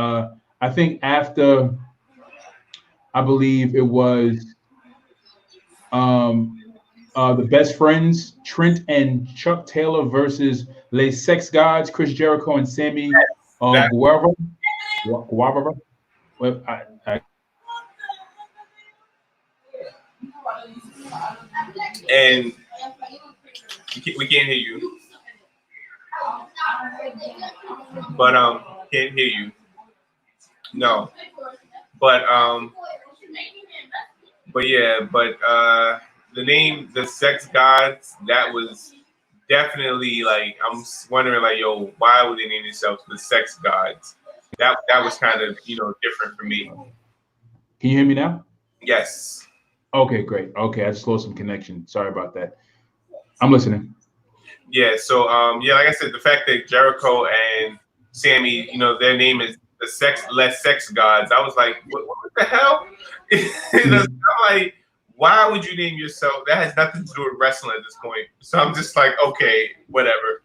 I think after, I believe it was the Best Friends, Trent and Chuck Taylor versus Les Sex Gods, Chris Jericho and Sammy Guevara. Well, and we can't hear you. But can't hear you. No. But the name, the Sex Gods, that was definitely like I'm wondering like, yo, why would they name themselves the Sex Gods? That was kind of different for me. Can you hear me now? Yes. Okay, great. Okay, I just lost some connection. Sorry about that. I'm listening. Yeah. So like I said, the fact that Jericho and Sammy, their name is the Les Sex Gods. I was like, what the hell? I'm like, why would you name yourself? That has nothing to do with wrestling at this point. So I'm just like, okay, whatever.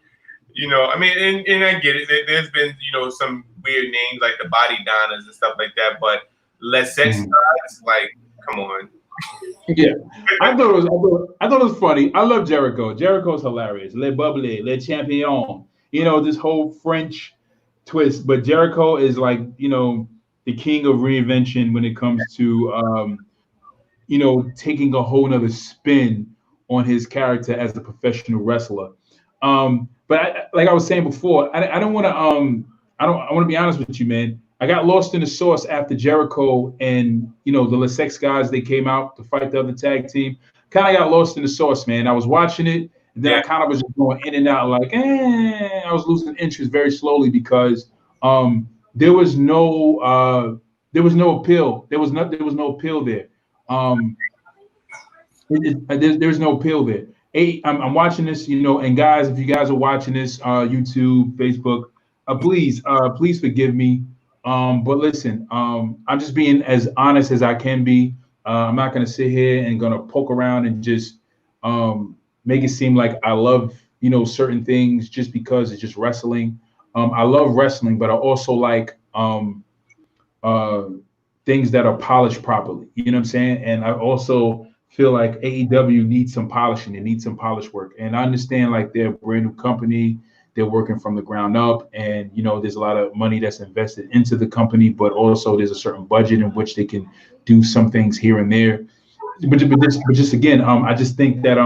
I mean, and I get it. There's been, some weird names like the Body Donnas and stuff like that, but Les Sex Gods, like, come on. Yeah, I thought it was funny. I love Jericho. Jericho's hilarious. Le Bubbly, Le Champion. This whole French twist. But Jericho is like, the king of reinvention when it comes to, taking a whole nother spin on his character as a professional wrestler. But like I was saying before, I don't want to I want to be honest with you, man. I got lost in the sauce after Jericho and the LeSex guys. They came out to fight the other tag team. Kind of got lost in the sauce, man. I was watching it, and then I kind of was just going in and out, like, I was losing interest very slowly because there was no appeal. There was no appeal there. There's no appeal there. I'm watching this, and guys, if you guys are watching this, YouTube, Facebook, please forgive me. But listen, I'm just being as honest as I can be. I'm not gonna sit here and gonna poke around and just make it seem like I love, certain things just because it's just wrestling. I love wrestling, but I also like things that are polished properly. You know what I'm saying? And I also feel like AEW needs some polishing. It needs some polish work. And I understand like they're a brand new company. They're working from the ground up, and there's a lot of money that's invested into the company, but also there's a certain budget in which they can do some things here and there. But just again, I just think that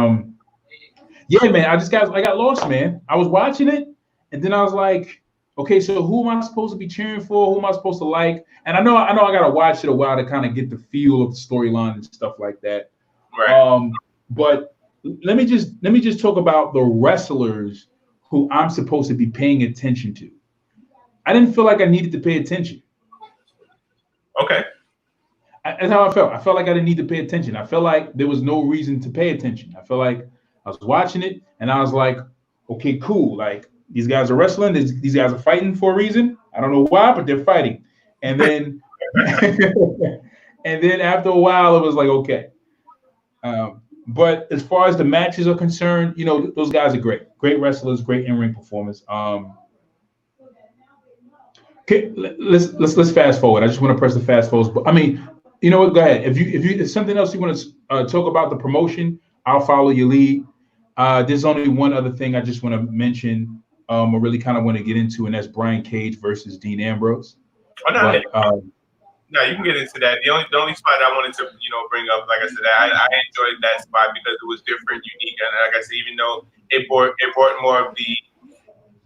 yeah, man, I got lost, man. I was watching it, and then I was like, okay, so who am I supposed to be cheering for? Who am I supposed to like? And I know I gotta watch it a while to kind of get the feel of the storyline and stuff like that. Right. But let me just talk about the wrestlers who I'm supposed to be paying attention to. I didn't feel like I needed to pay attention. Okay. That's how I felt. I felt like I didn't need to pay attention. I felt like there was no reason to pay attention. I felt like I was watching it and I was like, okay, cool. Like these guys are wrestling. These guys are fighting for a reason. I don't know why, but they're fighting. And then, and then after a while, it was like, okay. But as far as the matches are concerned, those guys are great wrestlers, great in-ring performance. Okay, let's fast forward. I just want to press the fast forward. But I mean, you know what? Go ahead. If something else you want to talk about the promotion, I'll follow your lead. There's only one other thing I just want to mention. I really kind of want to get into, and that's Brian Cage versus Dean Ambrose. Oh, no, no, you can get into that. The only spot I wanted to bring up, like I said, I enjoyed that spot because it was different, unique, and like I said, even though it brought more of the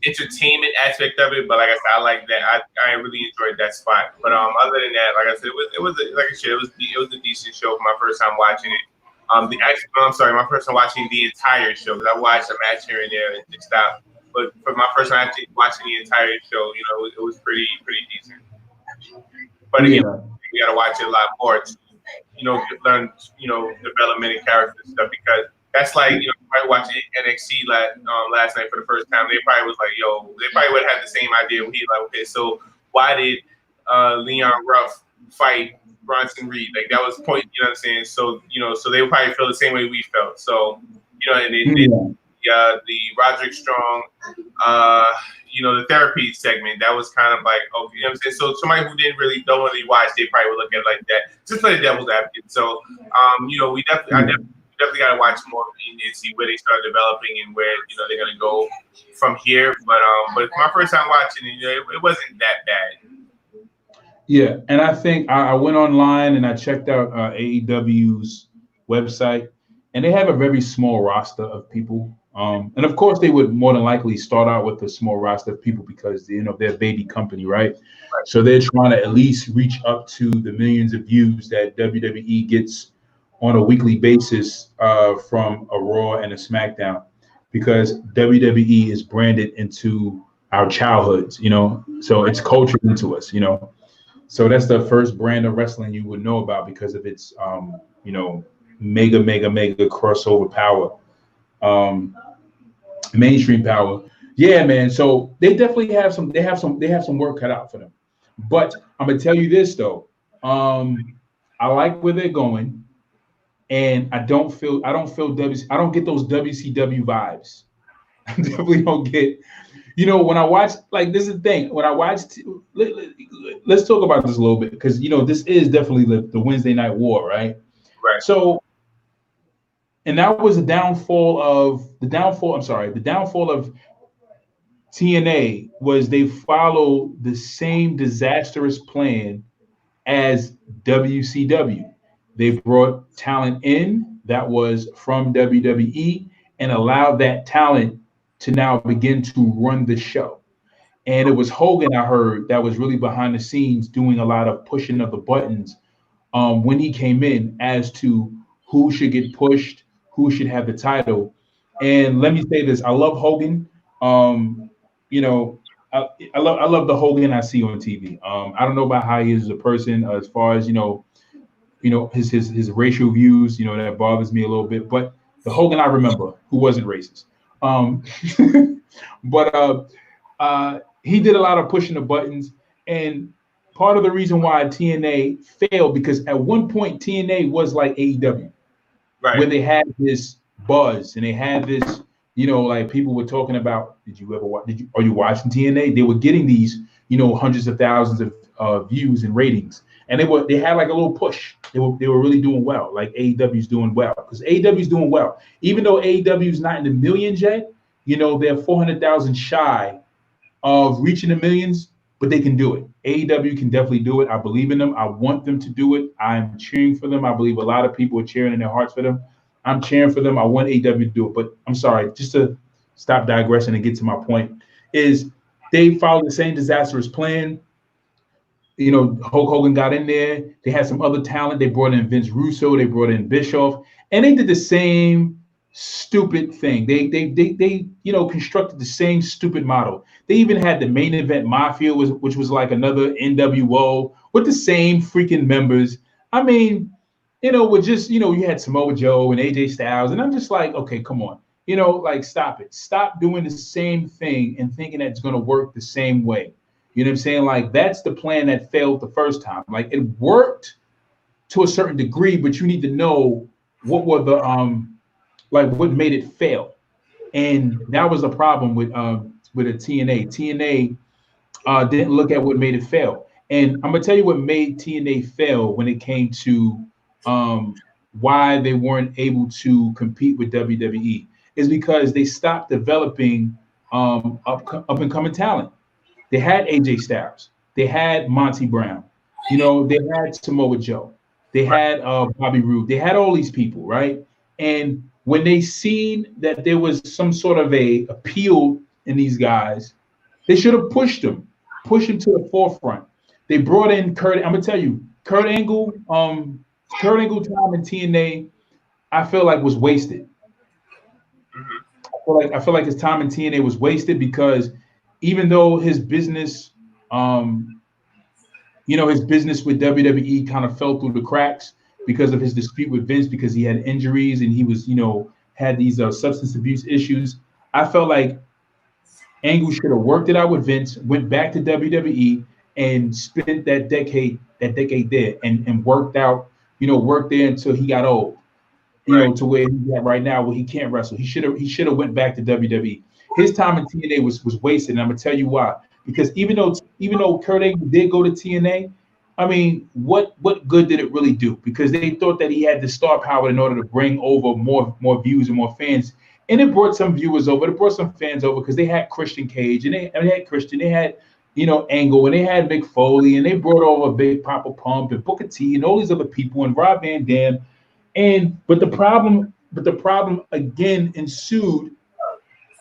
entertainment aspect of it, but like I said, I like that. I really enjoyed that spot. But other than that, like I said, it was a decent show for my first time watching it. My first time watching the entire show, because I watched a match here and there and it stopped. But for my first time actually watching the entire show, it was pretty decent. But again, we got to watch it a lot more to, learn, development and character stuff, because that's like, probably watching NXT last night for the first time. They probably was like, they probably would have had the same idea. He like, okay, so why did Leon Ruff fight Bronson Reed? Like that was the point, you know what I'm saying? So, so they would probably feel the same way we felt. So, and the Roderick Strong, the therapy segment, that was kind of like, okay, you know what I'm saying? So somebody who don't really watch, they probably would look at it like that. Just play the devil's advocate. So, I definitely got to watch more and see where they start developing and where, they're going to go from here. But my first time watching it, it wasn't that bad. Yeah, and I think I went online and I checked out AEW's website, and they have a very small roster of people. And of course, they would more than likely start out with a small roster of people because they're a baby company, right? So they're trying to at least reach up to the millions of views that WWE gets on a weekly basis from a Raw and a SmackDown, because WWE is branded into our childhoods, so it's cultured into us, So that's the first brand of wrestling you would know about because of its, mega crossover power. Mainstream power. Yeah, man. So they definitely have some work cut out for them. But I'm gonna tell you this though. I like where they're going, and I don't get those WCW vibes. I definitely don't get, when I watch, like, this is the thing. When I watch, let's talk about this a little bit, because this is definitely the Wednesday Night War, right? Right. So, and that was the downfall of TNA was they followed the same disastrous plan as WCW. They brought talent in that was from WWE and allowed that talent to now begin to run the show. And it was Hogan, I heard, that was really behind the scenes doing a lot of pushing of the buttons when he came in as to who should get pushed, who should have the title. And let me say this: I love Hogan. You know, I love the Hogan I see on TV. I don't know about how he is as a person, as far as his racial views. You know, that bothers me a little bit. But the Hogan I remember, who wasn't racist. But he did a lot of pushing the buttons, and part of the reason why TNA failed, because at one point TNA was like AEW, Right. where they had this buzz and they had this, like people were talking about. Did you ever watch? Are you watching TNA? They were getting these, hundreds of thousands of views and ratings, and they had like a little push. They were really doing well, like AEW's doing well, because AEW's doing well, even though AEW's not in the millions yet. They're 400,000 shy of reaching the millions, but they can do it. AEW can definitely do it. I believe in them. I want them to do it. I'm cheering for them. I believe a lot of people are cheering in their hearts for them. I'm cheering for them. I want AEW to do it. But I'm sorry, just to stop digressing and get to my point, is they followed the same disastrous plan. Hulk Hogan got in there. They had some other talent. They brought in Vince Russo. They brought in Bischoff. And they did the same stupid thing. They constructed the same stupid model. They even had the Main Event Mafia, which was like another NWO with the same freaking members. I mean, with just, you had Samoa Joe and AJ Styles, and I'm just like, okay, come on, like stop it. Stop doing the same thing and thinking that it's going to work the same way. You know what I'm saying? Like, that's the plan that failed the first time. Like, it worked to a certain degree, but you need to know what were the what made it fail. And that was the problem with a TNA. TNA didn't look at what made it fail. And I'm gonna tell you what made TNA fail when it came to why they weren't able to compete with WWE, is because they stopped developing up and coming talent. They had AJ Styles, they had Monty Brown, they had Samoa Joe, they had Bobby Roode, they had all these people, right? And when they seen that there was some sort of a appeal in these guys, they should have pushed them to the forefront. They brought in Kurt. I'm gonna tell you, Kurt Angle time in TNA, I feel like was wasted. I feel like his time in TNA was wasted, because even though his business, his business with WWE kind of fell through the cracks because of his dispute with Vince, because he had injuries and he was, had these substance abuse issues. I felt like Angle should have worked it out with Vince, went back to WWE, and spent that decade there and worked out, worked there until he got old, to where he's at right now, where he can't wrestle. He should have went back to WWE. His time in TNA was wasted, and I'm gonna tell you why. Because even though Kurt Angle did go to TNA, I mean, what good did it really do? Because they thought that he had the star power in order to bring over more views and more fans. And it brought some viewers over, it brought some fans over, because they had Christian Cage, and they had Christian, they had, Angle, and they had Mick Foley, and they brought over Big Papa Pump and Booker T and all these other people, and Rob Van Dam. But the problem again ensued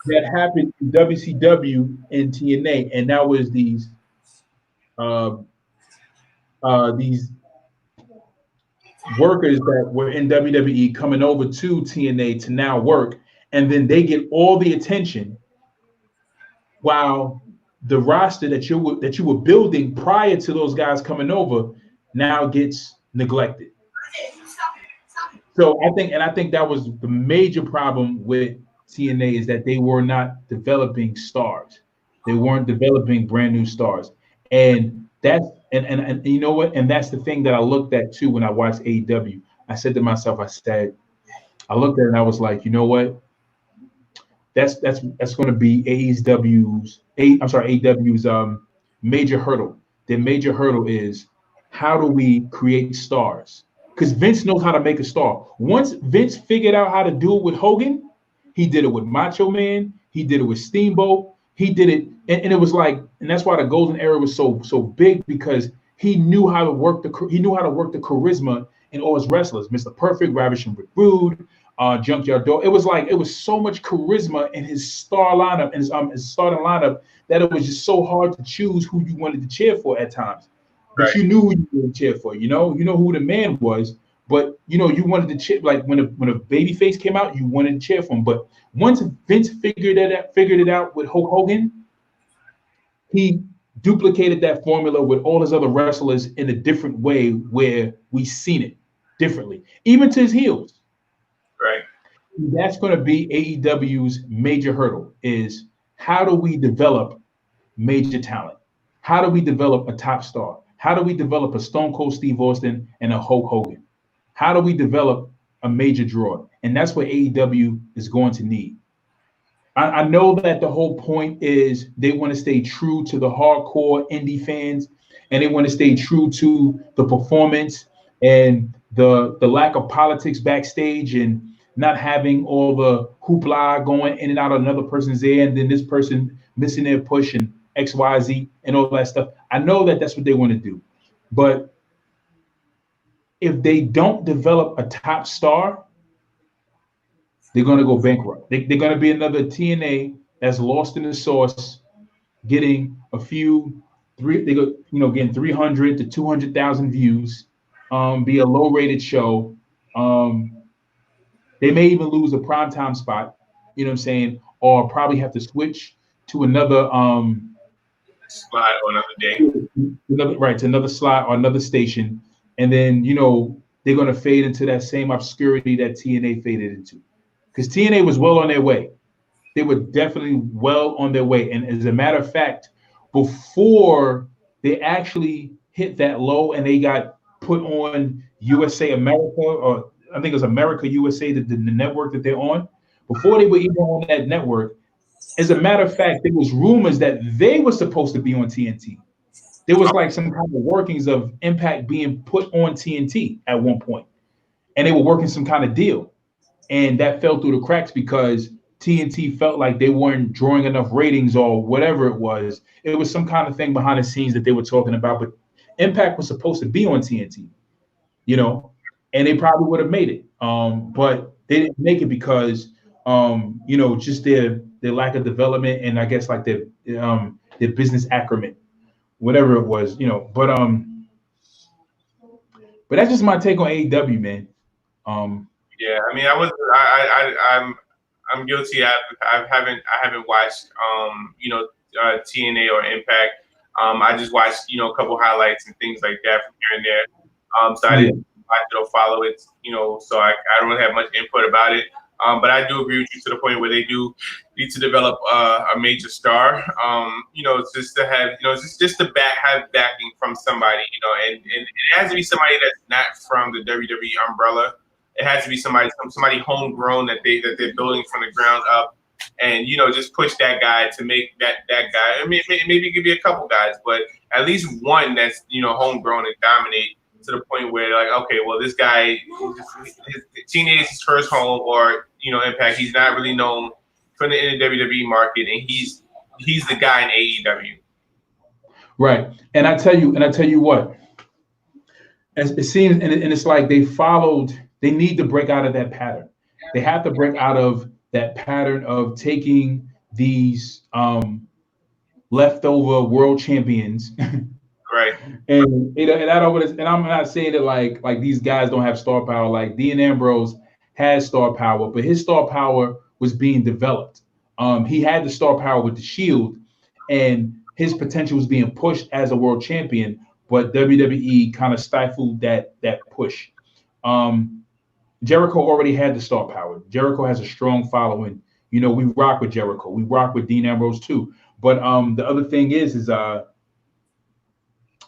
that happened in WCW and TNA, and that was these workers that were in WWE coming over to TNA to now work, and then they get all the attention, while the roster that you were building prior to those guys coming over now gets neglected. So I think that was the major problem with TNA, is that they were not developing stars. They weren't developing brand new stars. And that's and you know what? And that's the thing that I looked at too when I watched AEW. I said to myself, I looked at it and I was like, you know what? That's going to be AEW's major hurdle. Their major hurdle is, how do we create stars? Because Vince knows how to make a star. Once Vince figured out how to do it with Hogan, he did it with Macho Man. He did it with Steamboat. He did it, and it was like, and that's why the golden era was so big, because he knew how to work the charisma in all his wrestlers. Mr. Perfect, Ravishing Rick Rude, Junkyard Dog. It was so much charisma in his star lineup and his starting lineup that it was just so hard to choose who you wanted to cheer for at times. But Right. you knew who you wanted to cheer for. You know who the man was. But you wanted to cheer, like when a babyface came out, you wanted to cheer for him. But once Vince figured it out with Hulk Hogan, he duplicated that formula with all his other wrestlers in a different way where we seen it differently, even to his heels. Right. That's going to be AEW's major hurdle is how do we develop major talent? How do we develop a top star? How do we develop a Stone Cold Steve Austin and a Hulk Hogan? How do we develop a major draw? And that's what AEW is going to need. I know that the whole point is they want to stay true to the hardcore indie fans, and they want to stay true to the performance and the lack of politics backstage and not having all the hoopla going in and out of another person's ear and then this person missing their push and XYZ and all that stuff. I know that that's what they want to do. But if they don't develop a top star, they're going to go bankrupt. They're going to be another TNA that's lost in the sauce, getting getting 300 to 200,000 views, be a low-rated show. They may even lose a primetime spot, you know what I'm saying, or probably have to switch to another slot or another day. To another slot or another station. And then, they're going to fade into that same obscurity that TNA faded into. Because TNA was well on their way. They were definitely well on their way. And as a matter of fact, before they actually hit that low and they got put on USA America, or I think it was America USA, the network that they're on, before they were even on that network, as a matter of fact, there was rumors that they were supposed to be on TNT. There was like some kind of workings of Impact being put on TNT at one point. And they were working some kind of deal. And that fell through the cracks because TNT felt like they weren't drawing enough ratings or whatever it was. It was some kind of thing behind the scenes that they were talking about. But Impact was supposed to be on TNT, and they probably would have made it. But they didn't make it because, just their lack of development and I guess like their business acumen, whatever it was, But that's just my take on AEW, man. Yeah, I mean, I'm guilty. I haven't watched TNA or Impact. I just watched a couple highlights and things like that from here and there. So I didn't follow it. So I don't really have much input about it. But I do agree with you to the point where they do need to develop a major star. Just to have just to have backing from somebody. And it has to be somebody that's not from the WWE umbrella. It has to be somebody homegrown that they're building from the ground up, and just push that guy to make that guy. I mean, maybe it could be a couple guys, but at least one that's homegrown and dominate to the point where like, okay, well, this guy, TNA is his first home, or Impact. He's not really known in the WWE market, and he's the guy in AEW. Right, and I tell you what, as it seems, and it's like they followed. They need to break out of that pattern. They have to break out of that pattern of taking these leftover world champions, right? And I'm not saying that like these guys don't have star power. Like Dean Ambrose has star power, but his star power was being developed. He had the star power with the Shield, and his potential was being pushed as a world champion. But WWE kind of stifled that push. Jericho already had the star power. Jericho has a strong following. We rock with Jericho. We rock with Dean Ambrose too. But the other thing is they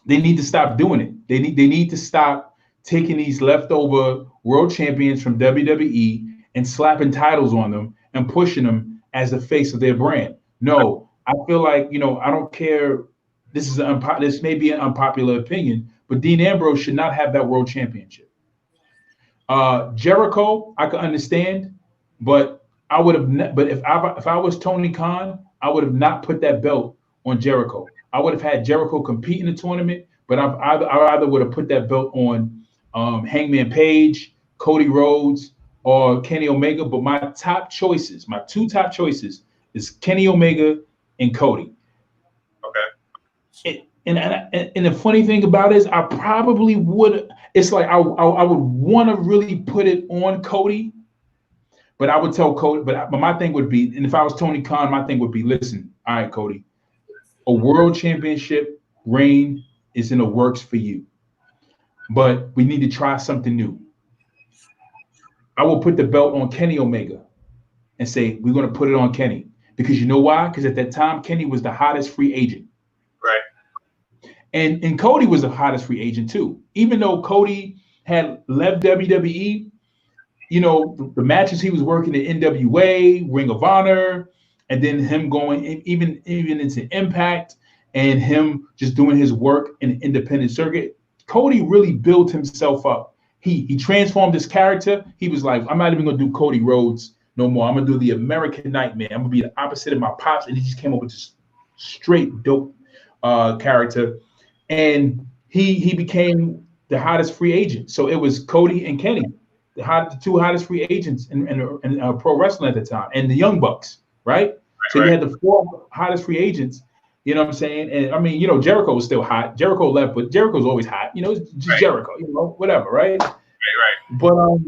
need to stop doing it. They need to stop taking these leftover world champions from WWE and slapping titles on them and pushing them as the face of their brand. No, I feel like I don't care. This may be an unpopular opinion, but Dean Ambrose should not have that world championship. Jericho, I could understand, but I would have. But if I was Tony Khan, I would have not put that belt on Jericho. I would have had Jericho compete in the tournament, but I either would have put that belt on Hangman Page, Cody Rhodes, or Kenny Omega, but my two top choices is Kenny Omega and Cody. Okay. And the funny thing about it is I probably would, it's like I would want to really put it on Cody, but I would tell Cody, but my thing would be, and if I was Tony Khan, my thing would be, listen, all right, Cody, a world championship reign is in the works for you, but we need to try something new. I will put the belt on Kenny Omega and say, we're going to put it on Kenny. Because you know why? Because at that time, Kenny was the hottest free agent. Right. And Cody was the hottest free agent too. Even though Cody had left WWE, you know, the matches he was working at NWA, Ring of Honor, and then him going even into Impact and him just doing his work in the independent circuit, Cody really built himself up. He transformed his character. He was like, I'm not even gonna do Cody Rhodes no more. I'm gonna do the American Nightmare. I'm gonna be the opposite of my pops. And he just came up with this straight dope character. And he became the hottest free agent. So it was Cody and Kenny, the two hottest free agents in pro wrestling at the time, and the Young Bucks, right? So you had the four hottest free agents. You know what I'm saying? And I mean, you know, Jericho was still hot. Jericho left, but Jericho's always hot. You know, it's just Jericho. You know, whatever, right? Right.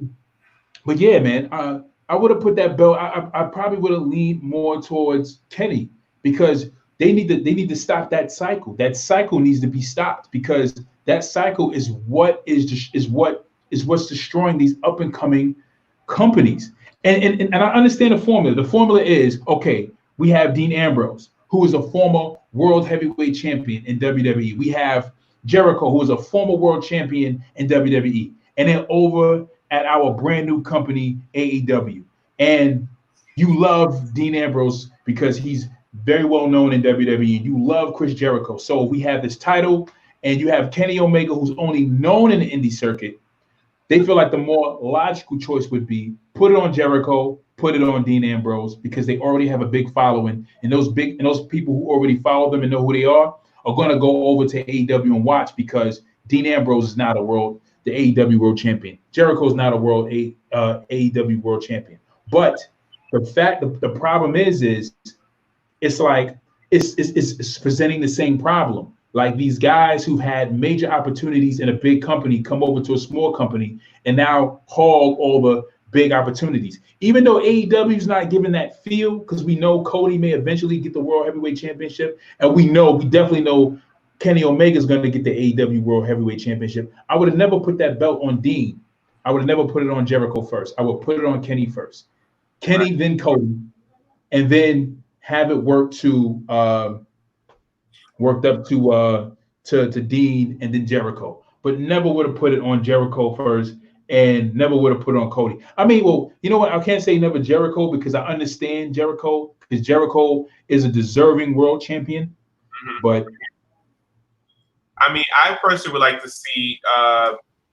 But yeah, man, I would have put that belt. I probably would have leaned more towards Kenny because they need to stop that cycle. That cycle needs to be stopped because that cycle is what's destroying these up and coming companies. And I understand the formula. The formula is, okay, we have Dean Ambrose, who is a former world heavyweight champion in WWE. We have Jericho, who is a former world champion in WWE. And then over at our brand new company, AEW. And you love Dean Ambrose because he's very well known in WWE. You love Chris Jericho. So we have this title, and you have Kenny Omega, who's only known in the indie circuit. They feel like the more logical choice would be put it on Jericho, put it on Dean Ambrose, because they already have a big following, and those people who already follow them and know who they are going to go over to AEW and watch because Dean Ambrose is not the AEW world champion. Jericho is not a AEW world champion. But the problem is it's like it's presenting the same problem. Like these guys who've had major opportunities in a big company come over to a small company and now hog all the big opportunities. Even though AEW is not giving that feel, because we know Cody may eventually get the World Heavyweight Championship, and we definitely know Kenny Omega is going to get the AEW World Heavyweight Championship. I would have never put that belt on Dean. I would have never put it on Jericho first. I would put it on Kenny first. Kenny, then Cody, and then have it worked up to Dean and then Jericho, but never would have put it on Jericho first and never would have put it on Cody. I mean, well, you know what? I can't say never Jericho because I understand Jericho because Jericho is a deserving world champion, but I mean, I personally would like to see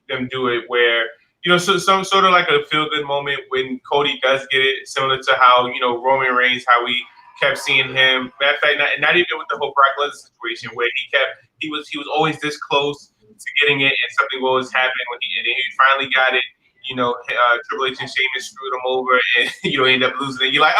them do it where, you know, so some sort of like a feel-good moment when Cody does get it, similar to how, you know, Roman Reigns, how we kept seeing him. Matter of fact, not even with the whole Brock Lesnar situation, where he was always this close to getting it, and something was happening and he finally got it. You know, Triple H and Sheamus screwed him over, and you know, ended up losing it. You're like,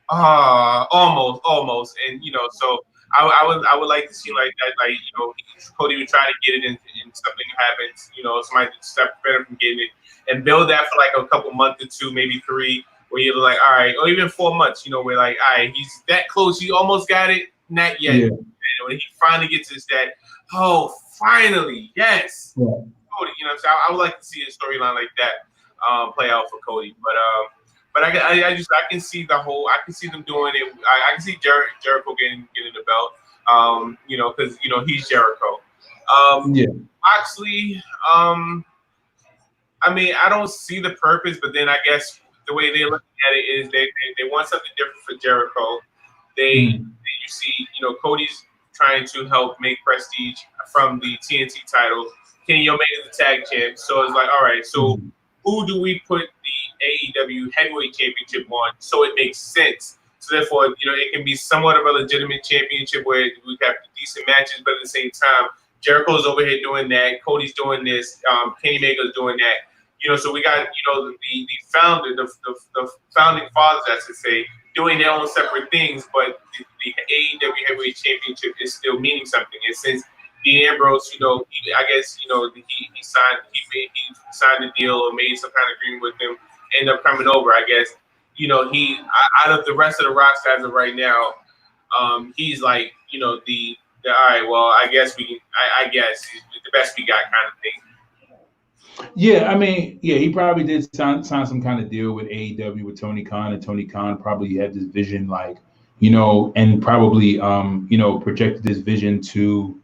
almost, and you know, so I would like to see like that, like, you know, Cody would try to get it, and something happens. You know, somebody step better from getting it, and build that for like a couple months or two, maybe 3. Where you're like, all right, or even 4 months, you know, where like, all right, he's that close, he almost got it, not yet. Yeah. And when he finally gets his that, finally, yes. Yeah. Cody, you know, so I would like to see a storyline like that play out for Cody. But I can see I can see them doing it. I can see Jericho getting the belt. You know, because you know he's Jericho. Moxley, I mean, I don't see the purpose, but then I guess the way they're looking at it is they want something different for Jericho. You see, you know, Cody's trying to help make prestige from the TNT title. Kenny Omega is the tag champ. So it's like, all right, so who do we put the AEW heavyweight championship on so it makes sense? So therefore, you know, it can be somewhat of a legitimate championship where we have decent matches, but at the same time, Jericho's over here doing that, Cody's doing this, Kenny Omega's doing that. So we got, the founding fathers, I should say, doing their own separate things, but the AEW Heavyweight Championship is still meaning something. And since Dean Ambrose, he signed a deal or made some kind of agreement with them, ended up coming over, I guess. He out of the rest of the roster as of right now, he's like, all right, well, I guess we can, I guess the best we got kind of thing. Yeah, I mean, yeah, he probably did sign some kind of deal with AEW with Tony Khan, and Tony Khan probably had this vision, like, and probably, projected this vision to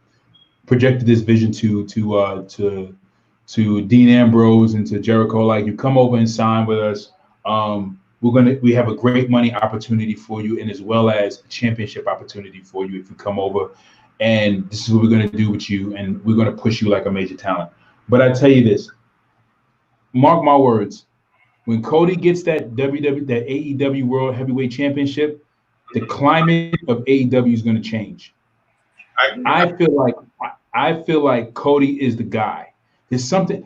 Dean Ambrose and to Jericho, like, you come over and sign with us. We have a great money opportunity for you, and as well as a championship opportunity for you if you come over, and this is what we're going to do with you, and we're going to push you like a major talent. But I tell you this, mark my words, when Cody gets that AEW World Heavyweight Championship, the climate of AEW is going to change. I feel like Cody is the guy. There's something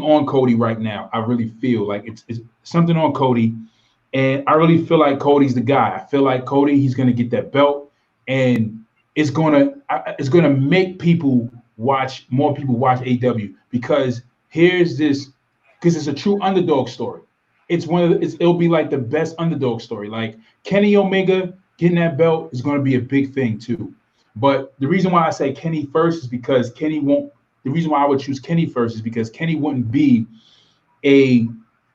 on Cody right now. I really feel like it's something on Cody, and I really feel like Cody's the guy. I feel like Cody, he's going to get that belt, and it's going to make more people watch AEW, because it's a true underdog story. It'll be like the best underdog story. Like Kenny Omega getting that belt is going to be a big thing too. But the reason why I say Kenny first is because the reason why I would choose Kenny first is because Kenny wouldn't be a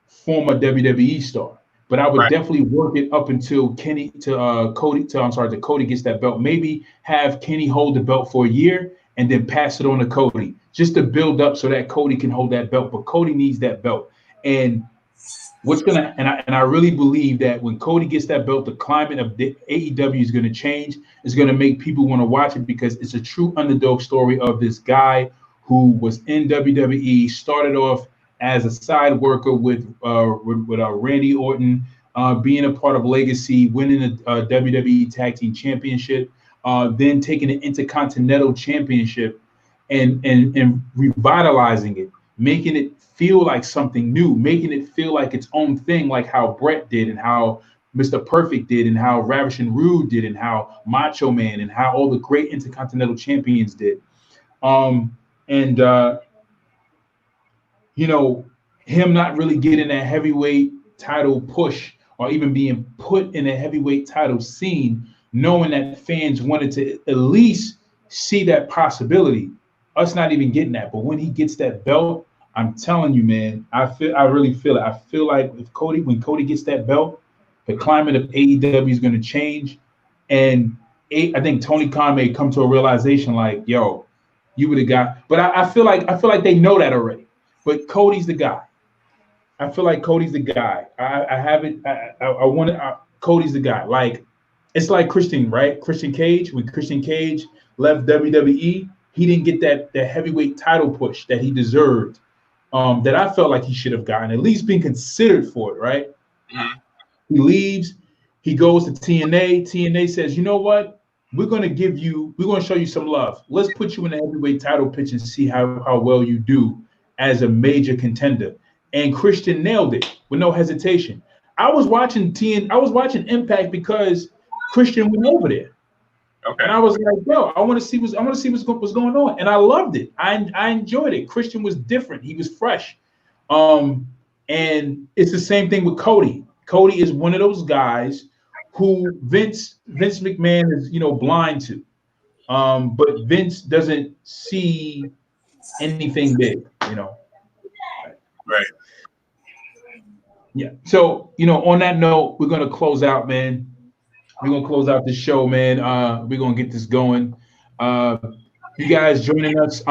former WWE star. But I would definitely work it up until Cody gets that belt. Maybe have Kenny hold the belt for a year and then pass it on to Cody, just to build up so that Cody can hold that belt. But Cody needs that belt. And I really believe that when Cody gets that belt, the climate of the AEW is going to change. It's going to make people want to watch it, because it's a true underdog story of this guy who was in WWE, started off as a side worker with Randy Orton, being a part of Legacy, winning a WWE Tag Team Championship, then taking an Intercontinental Championship and revitalizing it, making it feel like something new, making it feel like its own thing, like how Brett did, and how Mr. Perfect did, and how Ravishing Rude did, and how Macho Man, and how all the great Intercontinental Champions did. Him not really getting a heavyweight title push, or even being put in a heavyweight title scene, knowing that fans wanted to at least see that possibility, us not even getting that. But when he gets that belt, I'm telling you, man, I really feel it. I feel like when Cody gets that belt, the climate of AEW is going to change. And I think Tony Khan may come to a realization like, yo, you would have got, but I feel like they know that already. But Cody's the guy. I feel like Cody's the guy. Cody's the guy. Like, it's like Christian, right? Christian Cage. When Christian Cage left WWE, he didn't get that heavyweight title push that he deserved, that I felt like he should have gotten, at least been considered for it, right? Mm-hmm. He leaves, he goes to TNA. TNA says, you know what? We're going to show you some love. Let's put you in a heavyweight title pitch and see how well you do as a major contender. And Christian nailed it with no hesitation. I was watching Impact because Christian went over there. Okay. And I was like, yo, I want to see what's going on. And I loved it. I enjoyed it. Christian was different. He was fresh. And it's the same thing with Cody. Cody is one of those guys who Vince McMahon is, blind to. But Vince doesn't see anything big, Right. Yeah. So, on that note, we're going to close out, man. We're going to close out the show, man. We're going to get this going. You guys joining us,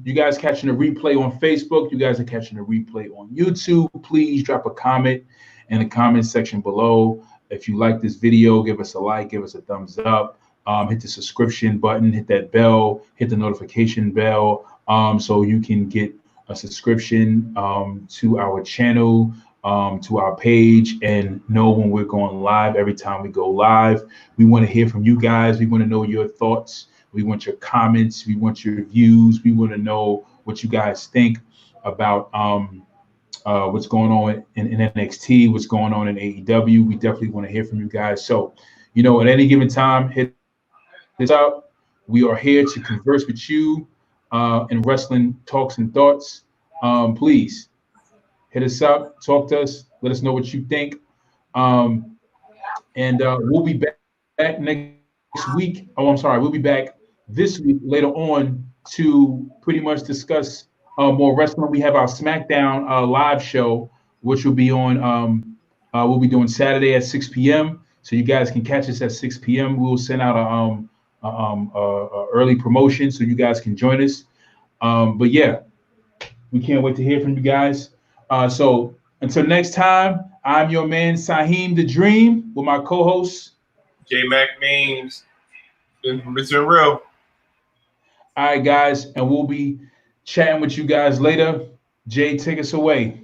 you guys catching the replay on Facebook, you guys are catching the replay on YouTube, please drop a comment in the comment section below. If you like this video, give us a like, give us a thumbs up, hit the subscription button, hit that bell, hit the notification bell, so you can get a subscription to our channel, to our page, and know when we're going live. Every time we go live, we want to hear from you guys. We want to know your thoughts. We want your comments. We want your views. We want to know what you guys think about what's going on in NXT, what's going on in AEW. We definitely want to hear from you guys. So, you know, at any given time, hit this up. We are here to converse with you in wrestling talks and thoughts. Please hit us up, talk to us, let us know what you think. And we'll be back next week. Oh, I'm sorry. We'll be back this week later on to pretty much discuss more wrestling. We have our SmackDown live show, which will be on. We'll be doing Saturday at 6 p.m. So you guys can catch us at 6 p.m. We'll send out a early promotion so you guys can join us. But yeah, we can't wait to hear from you guys. So until next time, I'm your man Saheem the Dream with my co-host J Mac Memes. It's real. All right, guys, and we'll be chatting with you guys later. Jay, take us away.